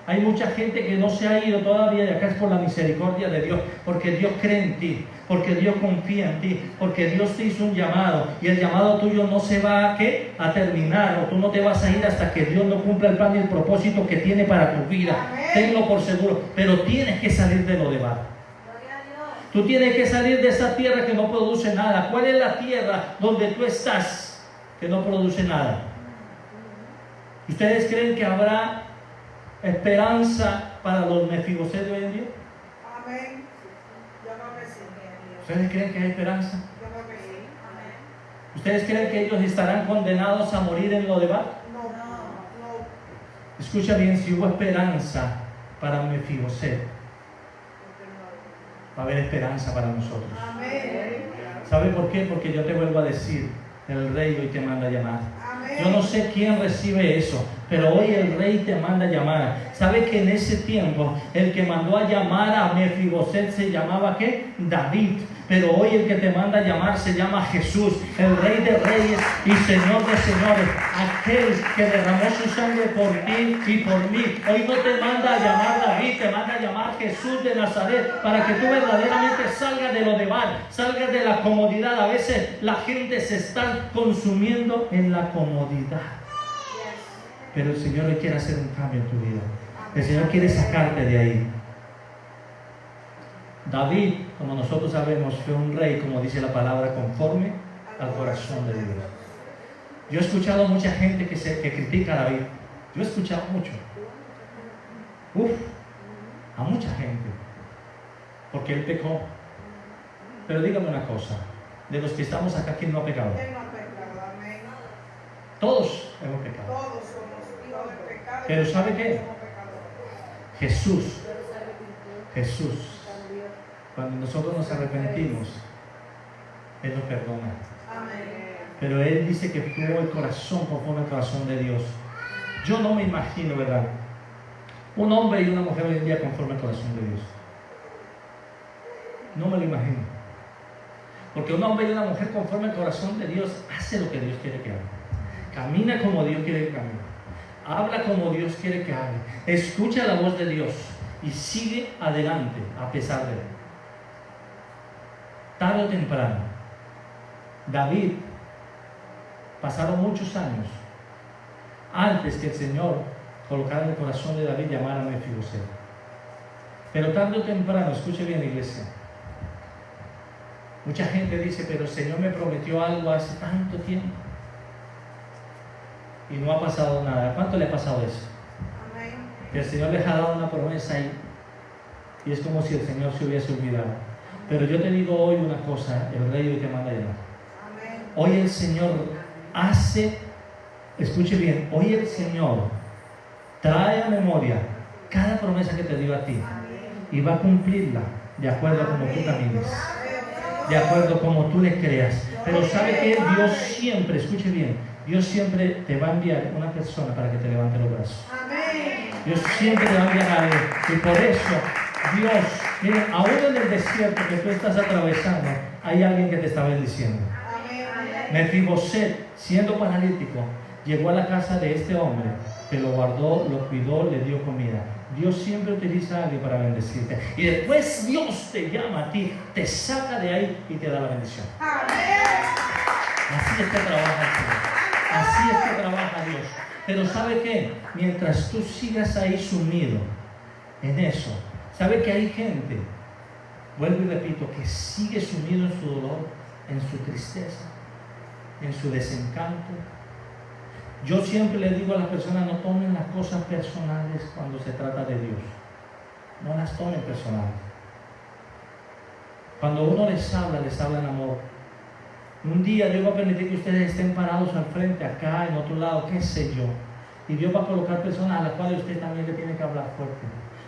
Hay mucha gente que no se ha ido todavía de acá, es por la misericordia de Dios, porque Dios cree en ti, porque Dios confía en ti, porque Dios te hizo un llamado y el llamado tuyo no se va a terminar, o tú no te vas a ir hasta que Dios no cumpla el plan y el propósito que tiene para tu vida. Amén. Tenlo por seguro, pero tienes que salir de lo de Bar. Tú tienes que salir de esa tierra que no produce nada. ¿Cuál es la tierra donde tú estás que no produce nada? ¿Ustedes creen que habrá esperanza para los Mefiboset de hoy en día? Amén. Yo creo que sí. ¿Ustedes creen que hay esperanza? Yo creo que sí. Amén. ¿Ustedes creen que ellos estarán condenados a morir en lo de Bar? No. Escucha bien, si hubo esperanza para Mefiboset, va a haber esperanza para nosotros. Amén. ¿Sabe por qué? Porque yo te vuelvo a decir, el Rey hoy te manda a llamar. Amén. Yo no sé quién recibe eso, pero hoy el Rey te manda a llamar. ¿Sabe que en ese tiempo el que mandó a llamar a Mefiboset se llamaba ¿qué? David? Pero hoy el que te manda a llamar se llama Jesús, el Rey de Reyes y Señor de Señores, aquel que derramó su sangre por ti y por mí. Hoy no te manda a llamar David, te manda a llamar Jesús de Nazaret, para que tú verdaderamente salgas de lo de Bar, salgas de la comodidad. A veces la gente se está consumiendo en la comodidad, pero el Señor hoy quiere hacer un cambio en tu vida. El Señor quiere sacarte de ahí. David, como nosotros sabemos, fue un rey, como dice la palabra, conforme al corazón de Dios. Yo he escuchado a mucha gente que critica a David. Yo he escuchado mucho. A mucha gente. Porque él pecó. Pero dígame una cosa. De los que estamos acá, ¿quién no ha pecado? Él no ha pecado. Todos hemos pecado. Todos somos hijos del pecado. Pero ¿sabe qué? Somos pecadores. Jesús, cuando nosotros nos arrepentimos, Él nos perdona. Amén. Pero Él dice que tuvo el corazón conforme al corazón de Dios. Yo no me imagino, ¿verdad?, un hombre y una mujer hoy en día conforme al corazón de Dios. No me lo imagino. Porque un hombre y una mujer conforme al corazón de Dios hace lo que Dios quiere que haga. Camina como Dios quiere que camine. Habla como Dios quiere que hable. Escucha la voz de Dios y sigue adelante a pesar de Él. Tarde o temprano, David, pasaron muchos años antes que el Señor colocara en el corazón de David llamar a Mefiboset. Pero tarde o temprano, escuche bien, iglesia, mucha gente dice, pero el Señor me prometió algo hace tanto tiempo y no ha pasado nada. ¿Cuánto le ha pasado eso? Amén. Que el Señor les ha dado una promesa ahí y es como si el Señor se hubiese olvidado. Pero yo te digo hoy una cosa, el Rey hoy te manda a llamar. Amén. Hoy el Señor hace, escuche bien, hoy el Señor trae a memoria cada promesa que te dio a ti y va a cumplirla de acuerdo a como tú camines, de acuerdo a como tú le creas. Pero sabe que Dios siempre, escuche bien, Dios siempre te va a enviar una persona para que te levante los brazos. Amén. Dios siempre te va a enviar a alguien. Y por eso Dios, miren, aún en el desierto que tú estás atravesando, hay alguien que te está bendiciendo. Amén. Mefiboset, siendo paralítico, llegó a la casa de este hombre, que lo guardó, lo cuidó, le dio comida. Dios siempre utiliza a alguien para bendecirte. Y después Dios te llama a ti, te saca de ahí y te da la bendición. Amén. Así es que trabaja el Señor. Así es que trabaja Dios. Pero ¿sabe qué? Mientras tú sigas ahí sumido en eso, ¿sabe que hay gente, vuelvo y repito, que sigue sumido en su dolor, en su tristeza, en su desencanto? Yo siempre le digo a las personas, no tomen las cosas personales cuando se trata de Dios. No las tomen personales. Cuando uno les habla en amor. Un día Dios va a permitir que ustedes estén parados al frente, acá, en otro lado, qué sé yo. Y Dios va a colocar personas a las cuales usted también le tiene que hablar fuerte.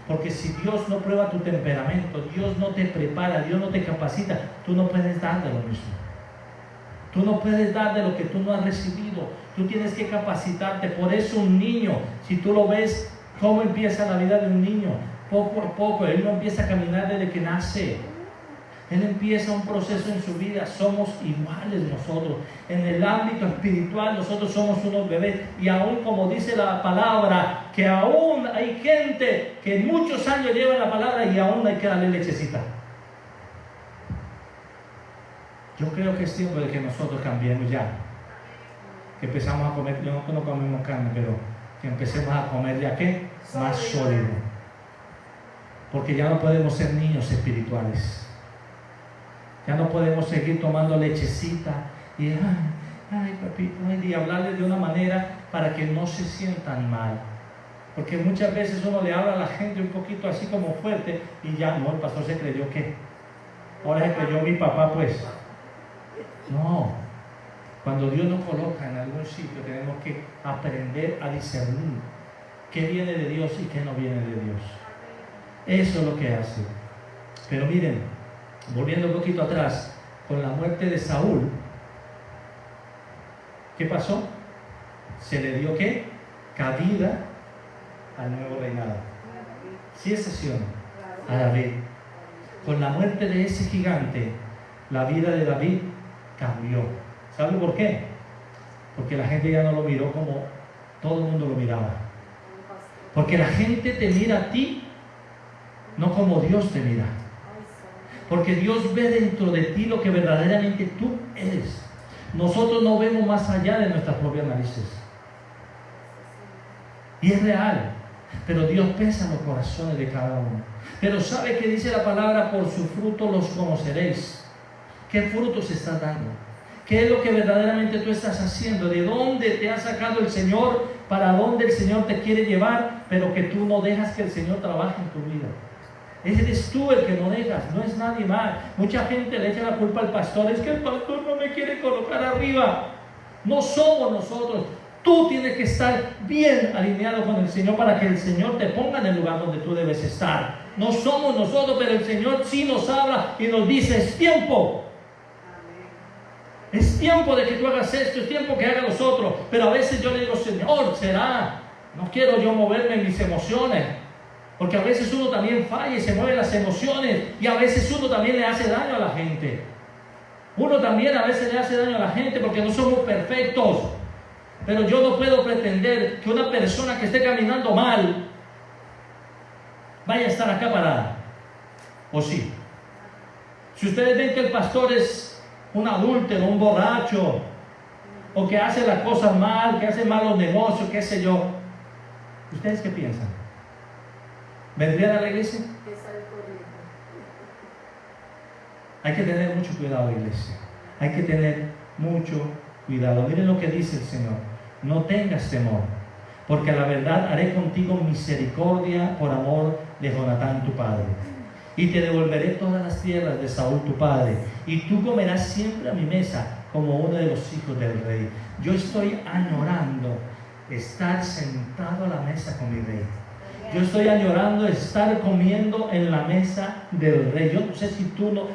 Porque si Dios no prueba tu temperamento, Dios no te prepara, Dios no te capacita, tú no puedes dar de lo mismo. Tú no puedes dar de lo que tú no has recibido. Tú tienes que capacitarte. Por eso un niño, si tú lo ves, cómo empieza la vida de un niño, poco a poco, él no empieza a caminar desde que nace. Él empieza un proceso en su vida. Somos iguales nosotros. En el ámbito espiritual nosotros somos unos bebés. Y aún como dice la palabra, que aún hay gente que muchos años lleva la palabra y aún hay que darle lechecita. Yo creo que es tiempo de que nosotros cambiemos ya. Que empezamos a comer, yo no comemos carne, pero que empecemos a comer ya ¿qué? Más sólido. Porque ya no podemos ser niños espirituales. Ya no podemos seguir tomando lechecita y ay papito, y hablarles de una manera para que no se sientan mal. Porque muchas veces uno le habla a la gente un poquito así como fuerte y ya no, el pastor se creyó que ahora se creyó mi papá, pues. No, cuando Dios nos coloca en algún sitio tenemos que aprender a discernir qué viene de Dios y qué no viene de Dios. Eso es lo que hace. Pero miren, volviendo un poquito atrás, con la muerte de Saúl, ¿qué pasó? Se le dio ¿qué? Cabida al nuevo reinado. ¿Sí es así o no? A David. Con la muerte de ese gigante, la vida de David cambió. ¿Sabe por qué? Porque la gente ya no lo miró como todo el mundo lo miraba. Porque la gente te mira a ti, no como Dios te mira. Porque Dios ve dentro de ti lo que verdaderamente tú eres. Nosotros no vemos más allá de nuestras propias narices. Y es real. Pero Dios pesa los corazones de cada uno. Pero ¿sabe qué dice la palabra? Por su fruto los conoceréis. ¿Qué frutos estás dando? ¿Qué es lo que verdaderamente tú estás haciendo? ¿De dónde te ha sacado el Señor? ¿Para dónde el Señor te quiere llevar? Pero que tú no dejas que el Señor trabaje en tu vida. Eres tú el que no dejas, no es nadie más. Mucha gente le echa la culpa al pastor. Es que el pastor no me quiere colocar arriba. No somos nosotros. Tú tienes que estar bien alineado con el Señor para que el Señor te ponga en el lugar donde tú debes estar. No somos nosotros, pero el Señor sí nos habla y nos dice: es tiempo. Es tiempo de que tú hagas esto, es tiempo que hagan los otros. Pero a veces yo le digo: Señor, ¿será? No quiero yo moverme en mis emociones. Porque a veces uno también falla y se mueve en las emociones. Y a veces uno también le hace daño a la gente. Uno también a veces le hace daño a la gente porque no somos perfectos. Pero yo no puedo pretender que una persona que esté caminando mal vaya a estar acá parada. ¿O sí? Si ustedes ven que el pastor es un adúltero, un borracho, o que hace las cosas mal, que hace malos negocios, qué sé yo, ¿ustedes qué piensan? ¿Vendrían a la iglesia? Hay que tener mucho cuidado, iglesia. Hay que tener mucho cuidado. Miren lo que dice el Señor: no tengas temor, porque a la verdad haré contigo misericordia por amor de Jonatán tu padre. Y te devolveré todas las tierras de Saúl tu padre, y tú comerás siempre a mi mesa como uno de los hijos del rey. Yo estoy añorando estar sentado a la mesa con mi rey. Yo estoy añorando estar comiendo en la mesa del rey. Yo no sé si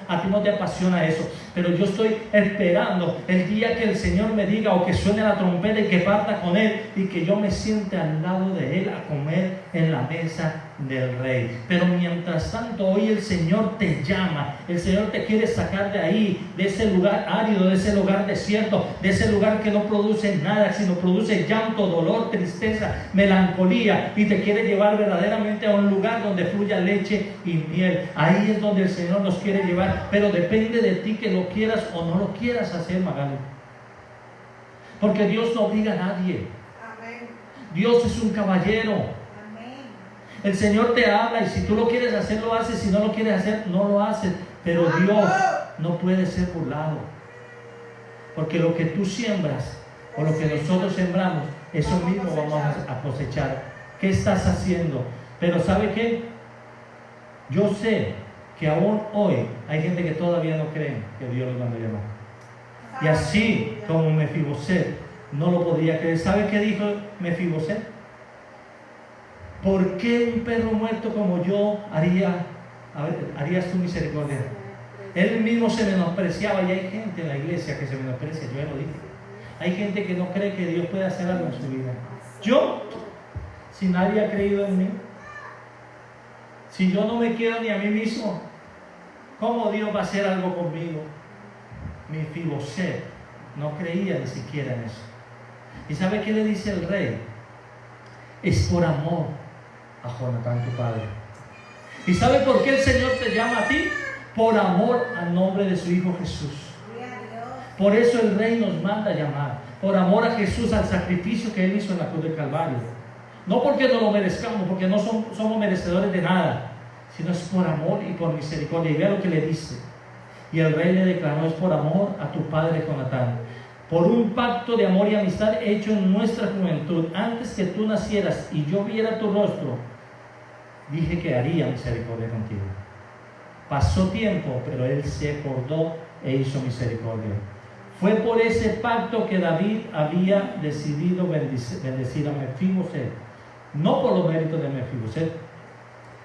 a ti no te apasiona eso, pero yo estoy esperando el día que el Señor me diga, o que suene la trompeta y que parta con Él, y que yo me siente al lado de Él a comer en la mesa del rey. Pero mientras tanto, hoy el Señor te llama. El Señor te quiere sacar de ahí, de ese lugar árido, de ese lugar desierto, de ese lugar que no produce nada, sino produce llanto, dolor, tristeza, melancolía, y te quiere llevar verdaderamente a un lugar donde fluya leche y miel. Ahí es donde el Señor nos quiere llevar, pero depende de ti que lo quieras o no lo quieras hacer, Magali. Porque Dios no obliga a nadie. Amén. Dios es un caballero. Amén. El Señor te habla, y si tú lo quieres hacer, lo haces. Si no lo quieres hacer, no lo haces. Pero Dios no puede ser burlado, porque lo que tú siembras o lo que nosotros sembramos, eso mismo vamos a cosechar. ¿Qué estás haciendo? Pero ¿sabe qué? Yo sé que aún hoy hay gente que todavía no cree que Dios los manda a llamar. Y así como Mefiboset no lo podía creer. ¿Sabe qué dijo Mefiboset? ¿Por qué un perro muerto como yo harías tu misericordia? Él mismo se menospreciaba, y hay gente en la iglesia que se menosprecia. Yo ya lo dije. Hay gente que no cree que Dios puede hacer algo en su vida. Yo, si nadie ha creído en mí, si yo no me quiero ni a mí mismo, ¿cómo Dios va a hacer algo conmigo? Mefiboset no creía ni siquiera en eso. ¿Y sabe qué le dice el rey? Es por amor a Jonatán tu padre. ¿Y sabe por qué el Señor te llama a ti? Por amor al nombre de su Hijo Jesús. Por eso el rey nos manda a llamar, por amor a Jesús, al sacrificio que Él hizo en la cruz del Calvario. No porque no lo merezcamos, porque no somos merecedores de nada, sino es por amor y por misericordia. Y vea lo que le dice. Y el rey le declaró: es por amor a tu padre Jonatán, por un pacto de amor y amistad hecho en nuestra juventud, antes que tú nacieras y yo viera tu rostro, dije que haría misericordia contigo. Pasó tiempo, pero él se acordó e hizo misericordia. Fue por ese pacto que David había decidido bendecir a Mefiboset, no por los méritos de Mefiboset,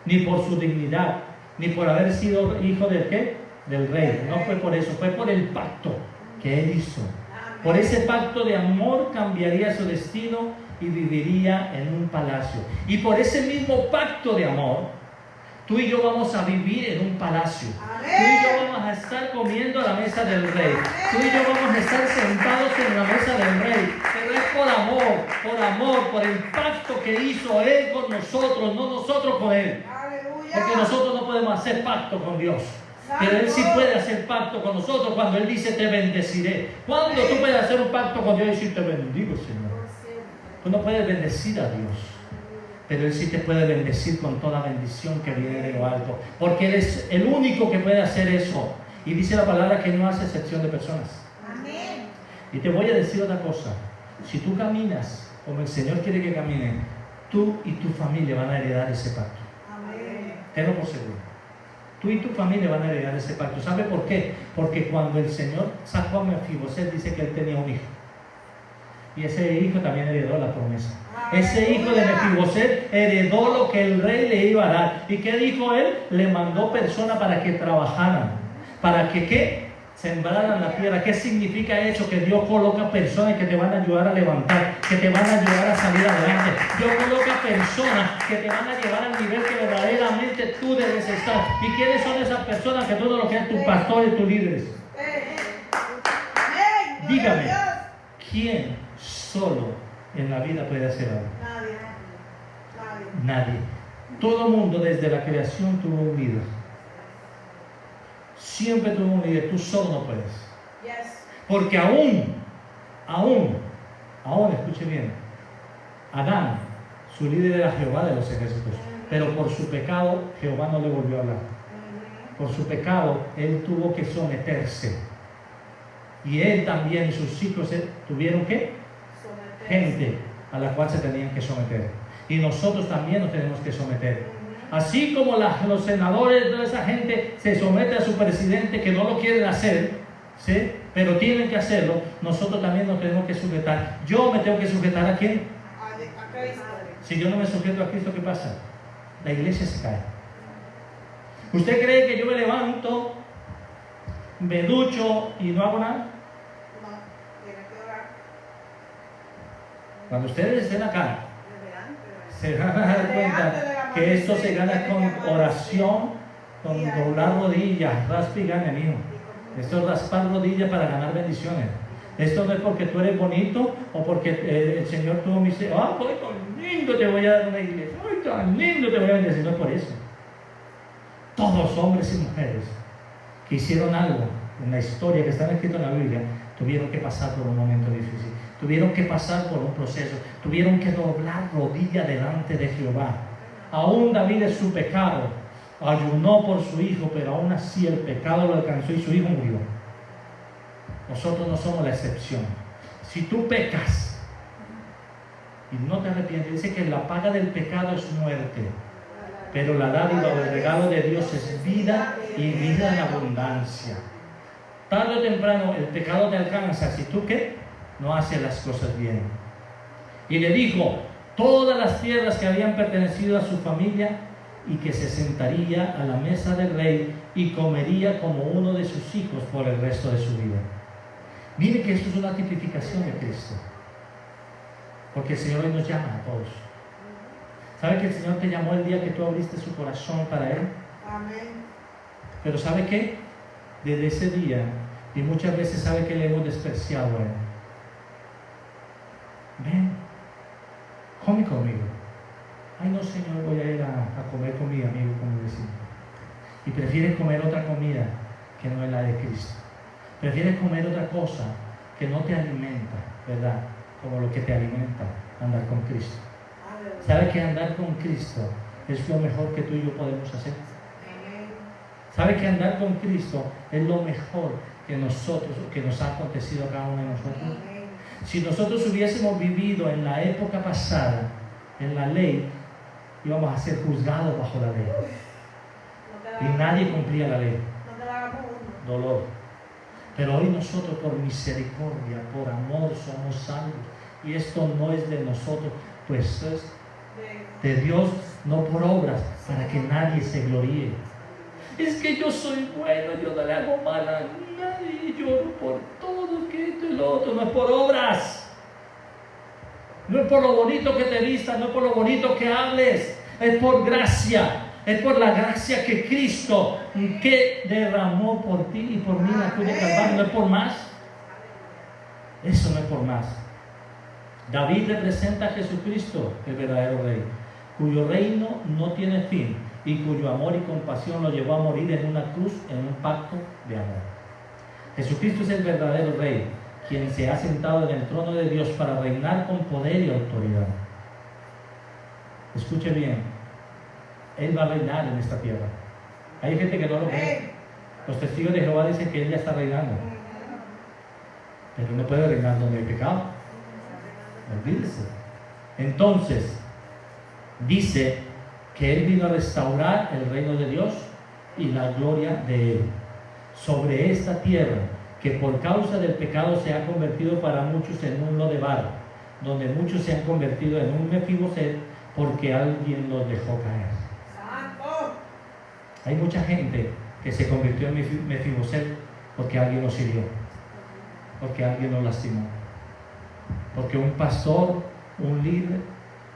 ni por su dignidad, ni por haber sido hijo del ¿qué? Del rey. No fue por eso, fue por el pacto que él hizo. Por ese pacto de amor cambiaría su destino y viviría en un palacio. Y por ese mismo pacto de amor, tú y yo vamos a vivir en un palacio. Tú y yo vamos a estar comiendo a la mesa del rey. Tú y yo vamos a estar sentados en la mesa del rey. Pero es por amor, por el pacto que hizo Él con nosotros, no nosotros con Él. Porque nosotros no podemos hacer pacto con Dios. Pero Él sí puede hacer pacto con nosotros cuando Él dice: te bendeciré. ¿Cuándo tú puedes hacer un pacto con Dios y decir: te bendigo, Señor? Tú no puedes bendecir a Dios, pero Él sí te puede bendecir con toda bendición que viene de lo alto, porque Él es el único que puede hacer eso. Y dice la palabra que no hace excepción de personas. Amén. Y te voy a decir otra cosa: si tú caminas como el Señor quiere que camine, tú y tu familia van a heredar ese pacto. Amén. Tenlo por seguro. Tú y tu familia van a heredar ese pacto. ¿Sabe por qué? Porque cuando el Señor sacó a Mefiboset, dice que él tenía un hijo. Y ese hijo también heredó la promesa. Ese hijo de Mefiboset heredó lo que el rey le iba a dar. ¿Y qué dijo él? Le mandó personas para que trabajaran. ¿Para que qué? Sembraran la tierra. ¿Qué significa eso? Que Dios coloca personas que te van a ayudar a levantar, que te van a ayudar a salir adelante. Dios coloca personas que te van a llevar al nivel que verdaderamente tú debes estar. ¿Y quiénes son esas personas? Que tú no lo que es tu pastor y tus líderes. Dígame, ¿quién solo en la vida puede hacer algo? Nadie. Todo el mundo desde la creación tuvo un líder. Siempre tuvo un líder. Tú solo no puedes. Porque aún, escuche bien, Adán, su líder era Jehová de los ejércitos, pero por su pecado Jehová no le volvió a hablar. Por su pecado él tuvo que someterse. Y él también y sus hijos tuvieron que gente a la cual se tenían que someter. Y nosotros también nos tenemos que someter. Así como los senadores, toda esa gente se somete a su presidente que no lo quieren hacer, ¿sí? Pero tienen que hacerlo, nosotros también nos tenemos que sujetar. Yo me tengo que sujetar ¿a quién? A Cristo. Si yo no me sujeto a Cristo, ¿qué pasa? La iglesia se cae. ¿Usted cree que yo me levanto, me ducho y no hago nada? No, tiene que orar. Cuando ustedes estén acá, se van a dar cuenta que esto se gana con oración, con doblar rodillas, raspa y gane, mijo. Esto es raspar rodillas para ganar bendiciones. Esto no es porque tú eres bonito o porque el Señor tuvo misericordia. ¡Ah, voy tan lindo te voy a dar una iglesia! ¡Ay, tan lindo te voy a bendecir! No es por eso. Todos, hombres y mujeres, que hicieron algo en la historia que está escrito en la Biblia, tuvieron que pasar por un momento difícil. Tuvieron que pasar por un proceso. Tuvieron que doblar rodilla delante de Jehová. Aún David en su pecado ayunó por su hijo, pero aún así el pecado lo alcanzó y su hijo murió. Nosotros no somos la excepción. Si tú pecas y no te arrepientes, dice que la paga del pecado es muerte, pero la dádiva o el regalo de Dios es vida y vida en abundancia. Tarde o temprano el pecado te alcanza si tú ¿qué? No haces las cosas bien. Y le dijo todas las tierras que habían pertenecido a su familia y que se sentaría a la mesa del rey y comería como uno de sus hijos por el resto de su vida. Mire que esto es una tipificación de Cristo, porque el Señor hoy nos llama a todos. ¿Sabe que el Señor te llamó el día que tú abriste su corazón para Él? Amén. Pero ¿sabe qué? Desde ese día, y muchas veces sabe que le hemos despreciado a Él. Ven, come conmigo. Ay no, Señor, voy a ir a comer con mi amigo, con mi vecino. Y prefieres comer otra comida que no es la de Cristo. Prefieres comer otra cosa que no te alimenta, ¿verdad? Como lo que te alimenta, andar con Cristo. ¿Sabe que andar con Cristo es lo mejor que tú y yo podemos hacer? ¿Sabe que andar con Cristo es lo mejor que nosotros, que nos ha acontecido a cada uno de nosotros? Si nosotros hubiésemos vivido en la época pasada, en la ley, íbamos a ser juzgados bajo la ley. Y nadie cumplía la ley. Dolor. Pero hoy nosotros por misericordia, por amor, somos salvos. Y esto no es de nosotros, pues es de Dios, no por obras, para que nadie se gloríe. Es que yo soy bueno, yo no le hago mal a nadie, lloro por todo, que esto y lo otro. No es por obras, no es por lo bonito que te vistas, no es por lo bonito que hables, es por gracia. Es por la gracia que Cristo que derramó por ti y por mí en la cruz de Calvario. No es por más. Eso no es por más. David representa a Jesucristo, el verdadero rey, cuyo reino no tiene fin y cuyo amor y compasión lo llevó a morir en una cruz, en un pacto de amor. Jesucristo es el verdadero rey, quien se ha sentado en el trono de Dios para reinar con poder y autoridad. Escuche bien. Él va a reinar en esta tierra. Hay gente que no lo cree. Los testigos de Jehová dicen que Él ya está reinando, pero no puede reinar donde hay pecado. Olvídese. Entonces dice que Él vino a restaurar el reino de Dios y la gloria de Él sobre esta tierra, que por causa del pecado se ha convertido para muchos en un lodebar, donde muchos se han convertido en un Mefiboset porque alguien los dejó caer. Santo. Hay mucha gente que se convirtió en Mefiboset porque alguien los hirió, porque alguien los lastimó, porque un pastor, un líder,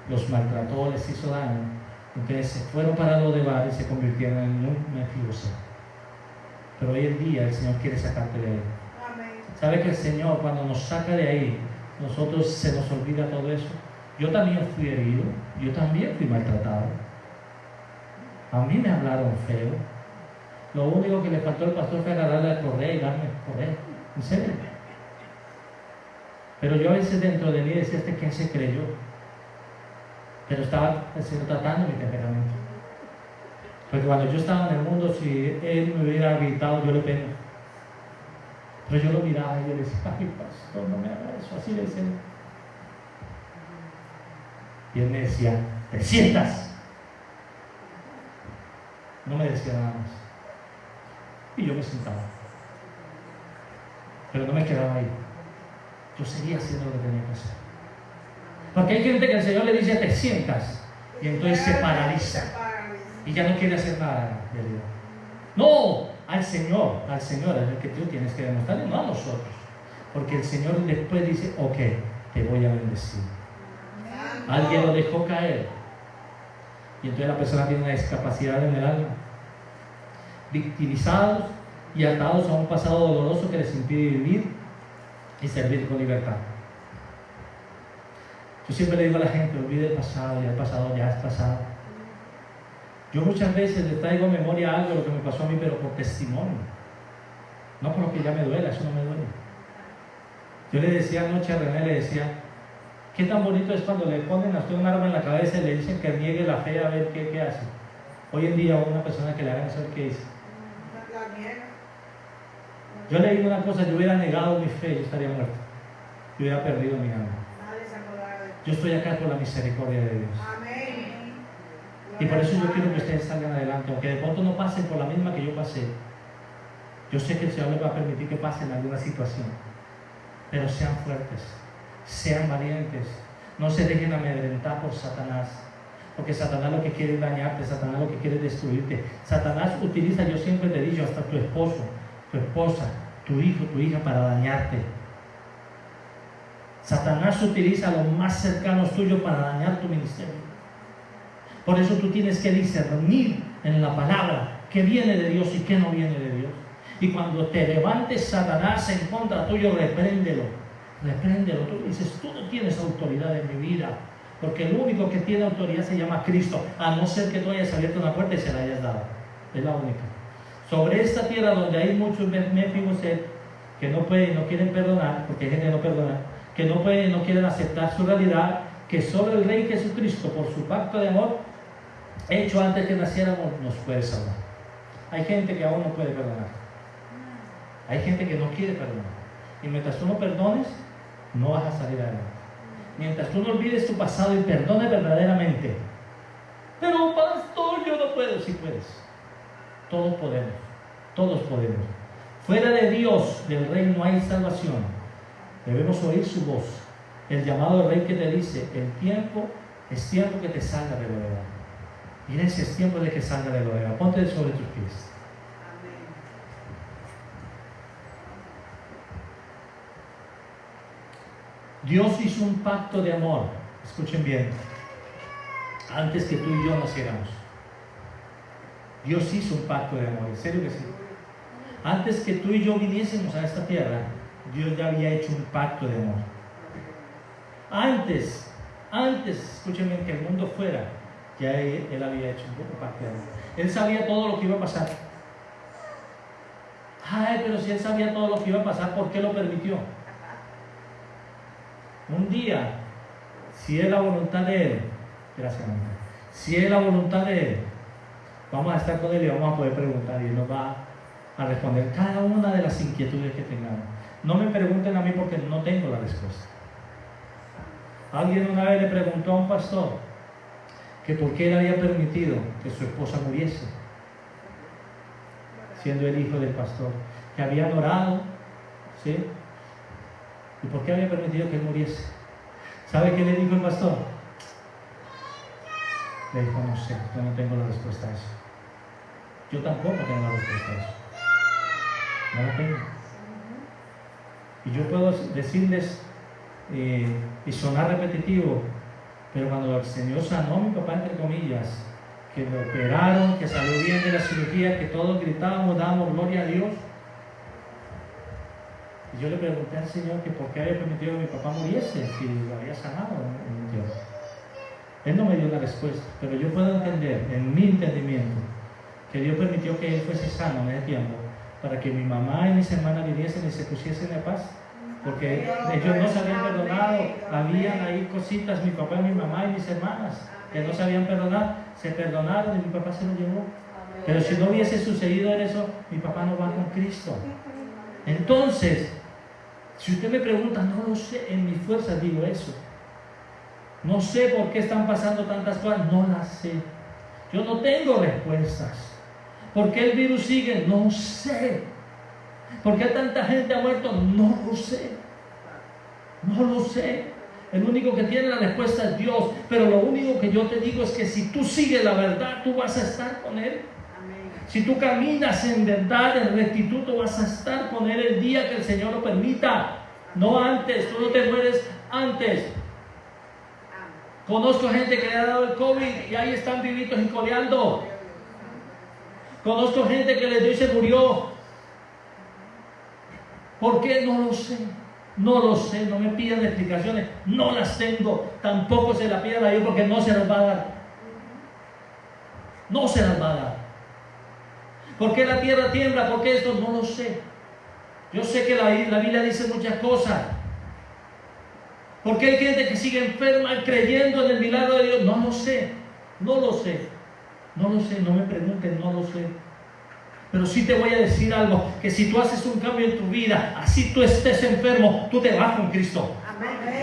los maltrató, les hizo daño. Entonces se fueron para Lodebar y se convirtieron en un Mefiboset. Pero hoy en día el Señor quiere sacarte de ahí. Amén. ¿Sabe que el Señor cuando nos saca de ahí, nosotros se nos olvida todo eso? Yo también fui herido, yo también fui maltratado. A mí me hablaron feo. Lo único que le faltó al pastor fue agarrarle a correr y darme correr. ¿En serio? Pero yo a veces dentro de mí decía, ¿quién se creyó? Pero estaba el Señor tratando mi temperamento. Porque cuando yo estaba en el mundo, si Él me hubiera gritado, yo le pego. Pero yo lo miraba y yo decía, ay pastor, no me haga eso, así le decía. Y Él me decía, te sientas. No me decía nada más. Y yo me sentaba. Pero no me quedaba ahí. Yo seguía haciendo lo que tenía que hacer. Porque hay gente que el Señor le dice, te sientas. Y entonces se paraliza. Y ya no quiere hacer nada de Dios. No, al Señor es el que tú tienes que demostrarle, no a nosotros. Porque el Señor después dice, ok, te voy a bendecir. Alguien lo dejó caer. Y entonces la persona tiene una discapacidad en el alma. Victimizados y atados a un pasado doloroso que les impide vivir y servir con libertad. Yo siempre le digo a la gente, olvide el pasado, ya el pasado ya es pasado. Yo muchas veces le traigo a memoria algo de lo que me pasó a mí, pero por testimonio. No por lo que ya me duela, eso no me duele. Yo le decía anoche a René, le decía, qué tan bonito es cuando le ponen a usted un arma en la cabeza y le dicen que niegue la fe a ver qué hace. Hoy en día una persona que le hagan eso, ¿qué dice? Yo le digo una cosa, yo hubiera negado mi fe, yo estaría muerto. Yo hubiera perdido mi alma. Yo estoy acá por la misericordia de Dios. Y por eso yo quiero que ustedes salgan adelante, aunque de pronto no pasen por la misma que yo pasé. Yo sé que el Señor les va a permitir que pasen alguna situación, pero sean fuertes, sean valientes, no se dejen amedrentar por Satanás, porque Satanás lo que quiere es dañarte, Satanás lo que quiere es destruirte. Satanás utiliza, yo siempre te he dicho, hasta tu esposo, tu esposa, tu hijo, tu hija para dañarte. Satanás utiliza a los más cercanos tuyos para dañar tu ministerio. Por eso tú tienes que discernir en la palabra qué viene de Dios y qué no viene de Dios. Y cuando te levantes Satanás en contra tuyo, repréndelo. Tú dices, tú no tienes autoridad en mi vida, porque el único que tiene autoridad se llama Cristo, a no ser que tú hayas abierto una puerta y se la hayas dado. Es la única. Sobre esta tierra donde hay muchos Mefiboset que no pueden, no quieren perdonar, porque hay gente que no perdona, que no pueden, no quieren aceptar su realidad, que solo el Rey Jesucristo, por su pacto de amor hecho antes que naciéramos, nos puede salvar. Hay gente que aún no puede perdonar. Hay gente que no quiere perdonar. Y mientras tú no perdones, no vas a salir adelante. Mientras tú no olvides tu pasado y perdones verdaderamente. Pero pastor, yo no puedo. Sí puedes. Todos podemos. Todos podemos. Fuera de Dios, del Rey, no hay salvación. Debemos oír su voz. El llamado del Rey que te dice, el tiempo es tiempo que te salga de lo de abajo. Miren si es tiempo de que salga de lo de abajo. Ponte sobre tus pies. Dios hizo un pacto de amor. Escuchen bien. Antes que tú y yo naciéramos. Dios hizo un pacto de amor. ¿En serio que sí? Antes que tú y yo viniésemos a esta tierra, Dios ya había hecho un pacto de amor. Antes, escúchenme, que el mundo fuera, ya Él había hecho un pacto de amor. Él sabía todo lo que iba a pasar. Ay, pero si Él sabía todo lo que iba a pasar, ¿por qué lo permitió? Un día, si es la voluntad de Él, gracias, amor. Si es la voluntad de Él, vamos a estar con Él y vamos a poder preguntar y Él nos va a responder cada una de las inquietudes que tengamos. No me pregunten a mí porque no tengo la respuesta. Alguien una vez le preguntó a un pastor que por qué él había permitido que su esposa muriese, siendo el hijo del pastor, que habían orado, ¿sí? ¿Y por qué había permitido que él muriese? ¿Sabe qué le dijo el pastor? Le dijo, no sé, yo no tengo la respuesta a eso. Yo tampoco tengo la respuesta a eso. No la tengo. Y yo puedo decirles y sonar repetitivo, pero cuando el Señor sanó a mi papá, entre comillas, que lo operaron, que salió bien de la cirugía, que todos gritábamos, dábamos gloria a Dios, y yo le pregunté al Señor que por qué había permitido que mi papá muriese, si lo había sanado Dios. Él no me dio la respuesta, pero yo puedo entender, en mi entendimiento, que Dios permitió que él fuese sano en ese tiempo, para que mi mamá y mis hermanas viniesen y se pusiesen en paz, porque ellos no se habían perdonado, habían ahí cositas, mi papá y mi mamá y mis hermanas, que no se habían perdonado, se perdonaron y mi papá se lo llevó. Pero si no hubiese sucedido eso, mi papá no va con Cristo. Entonces, si usted me pregunta, no lo sé, en mi fuerza digo eso. No sé por qué están pasando tantas cosas, no las sé. Yo no tengo respuestas. ¿Por qué el virus sigue? No sé. ¿Por qué tanta gente ha muerto? No lo sé. No lo sé. El único que tiene la respuesta es Dios. Pero lo único que yo te digo es que si tú sigues la verdad, tú vas a estar con Él. Si tú caminas en verdad, en rectitud, tú vas a estar con Él el día que el Señor lo permita. No antes. Tú no te mueres antes. Conozco gente que le ha dado el COVID y ahí están vivitos y coleando. Conozco gente que les dio y se murió. ¿Por qué? No lo sé. No lo sé. No me pidan explicaciones. No las tengo. Tampoco se las pidan a Dios porque no se las va a dar. No se las va a dar. ¿Por qué la tierra tiembla? ¿Por qué esto? No lo sé. Yo sé que la Biblia dice muchas cosas. ¿Por qué hay gente que sigue enferma creyendo en el milagro de Dios? No lo sé. No lo sé. No lo sé. No me pregunten, no lo sé. Pero sí te voy a decir algo, que si tú haces un cambio en tu vida, así tú estés enfermo, tú te vas con Cristo.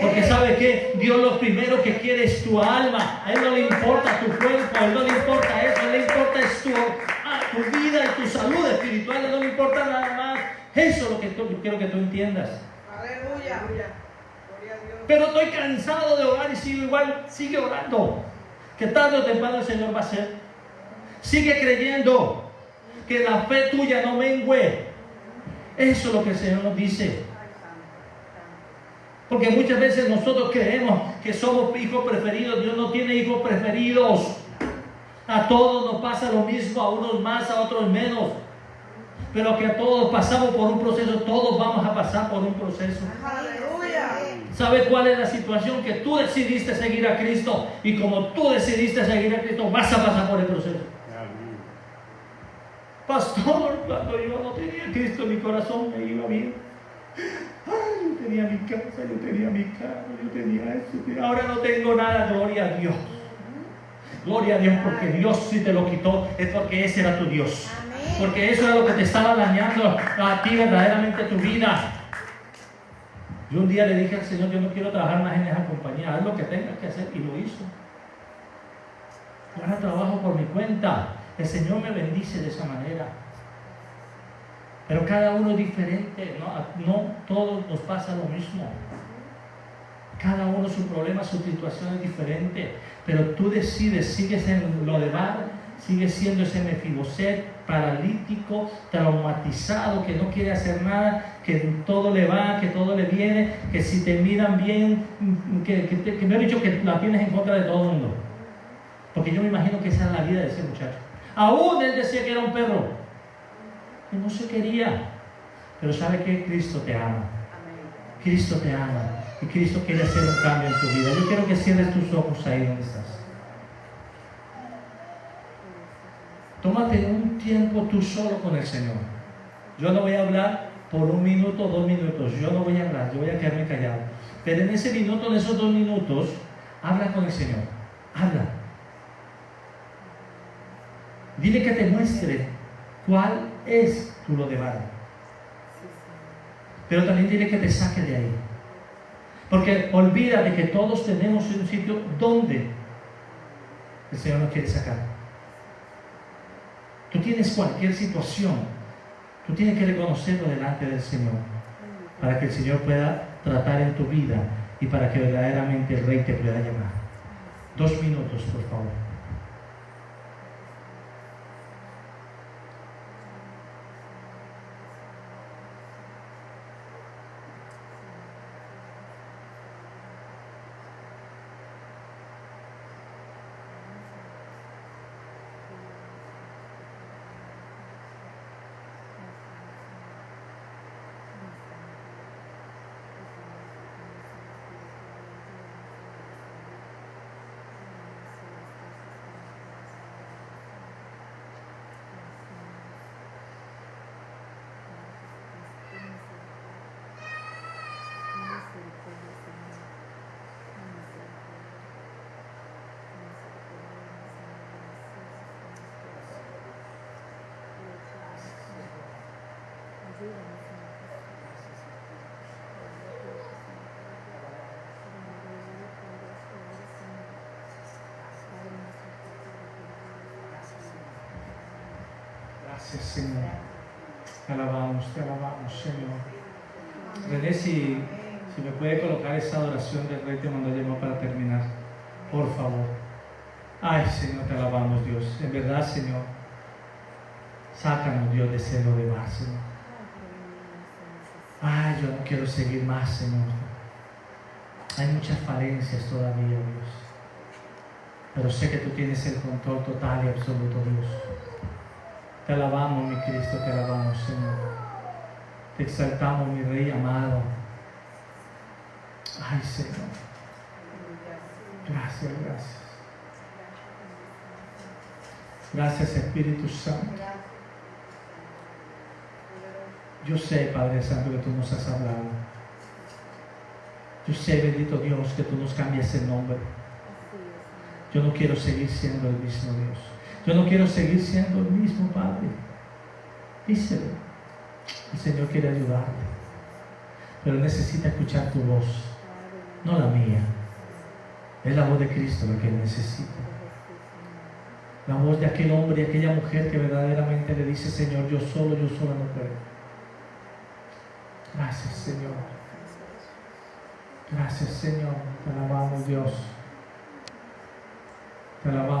Porque ¿sabe qué? Dios lo primero que quiere es tu alma. A Él no le importa tu cuerpo, a Él no le importa eso, a Él le importa es tu vida y tu salud espiritual, a Él no le importa nada más. Eso es lo que yo quiero que tú entiendas. Aleluya. Pero estoy cansado de orar y sigo igual, sigue orando. Que tarde o temprano el Señor va a hacer. Sigue creyendo. Que la fe tuya no mengüe. Eso es lo que el Señor nos dice. Porque muchas veces nosotros creemos que somos hijos preferidos. Dios no tiene hijos preferidos. A todos nos pasa lo mismo, a unos más, a otros menos. Pero que a todos pasamos por un proceso, todos vamos a pasar por un proceso. Aleluya. ¿Sabe cuál es la situación? Que tú decidiste seguir a Cristo. Y como tú decidiste seguir a Cristo, vas a pasar por el proceso. Pastor, cuando yo no tenía Cristo en mi corazón me iba bien. Ay, yo tenía mi casa, yo tenía mi carro, yo tenía eso. Ahora no tengo nada, gloria a Dios. Gloria a Dios, porque Dios si te lo quitó, es porque ese era tu Dios. Porque eso era lo que te estaba dañando a ti verdaderamente tu vida. Yo un día le dije al Señor, yo no quiero trabajar más en esa compañía, haz lo que tengas que hacer, y lo hizo. Yo ahora trabajo por mi cuenta. El Señor me bendice de esa manera. Pero cada uno es diferente. No todos nos pasa lo mismo. Cada uno su problema, su situación es diferente. Pero tú decides, sigues en lo de Bar, sigues siendo ese Mefiboset paralítico, traumatizado, que no quiere hacer nada, que todo le va, que todo le viene, que si te miran bien, que me he dicho que la tienes en contra de todo el mundo. Porque yo me imagino que esa es la vida de ese muchacho. Aún él decía que era un perro, que no se quería. Pero ¿sabe qué? Cristo te ama. Cristo te ama. Y Cristo quiere hacer un cambio en tu vida. Yo quiero que cierres tus ojos ahí donde estás. Tómate un tiempo tú solo con el Señor. Yo no voy a hablar por 1 minuto, 2 minutos. Yo no voy a hablar, yo voy a quedarme callado. Pero en ese minuto, en esos 2 minutos, habla con el Señor. Habla. Dile que te muestre cuál es tu lo de vara. Pero también dile que te saque de ahí. Porque olvida de que todos tenemos un sitio donde el Señor nos quiere sacar. Tú tienes cualquier situación, tú tienes que reconocerlo delante del Señor para que el Señor pueda tratar en tu vida y para que verdaderamente el Rey te pueda llamar. 2 minutos, por favor. Gracias, Señor. Te alabamos, Señor. René, si me puede colocar esa adoración del Rey te mandó llamar para terminar, por favor. Ay, Señor, te alabamos, Dios. En verdad, Señor, sácanos, Dios, de celo de más, Señor. Ay, yo no quiero seguir más, Señor. Hay muchas falencias todavía, Dios. Pero sé que tú tienes el control total y absoluto, Dios. Te alabamos, mi Cristo, te alabamos, Señor. Te exaltamos, mi Rey amado. Ay, Señor. Gracias, gracias. Gracias, Espíritu Santo. Yo sé, Padre Santo, que tú nos has hablado. Yo sé, bendito Dios, que tú nos cambias el nombre. Yo no quiero seguir siendo el mismo Dios. Yo no quiero seguir siendo el mismo, Padre. Díselo. El Señor quiere ayudarte, pero necesita escuchar tu voz, no la mía. Es la voz de Cristo lo que Él necesita. La voz de aquel hombre y aquella mujer que verdaderamente le dice: Señor, yo sola no puedo. Gracias, Señor. Gracias, Señor. Te alabamos, Dios. Te alabamos.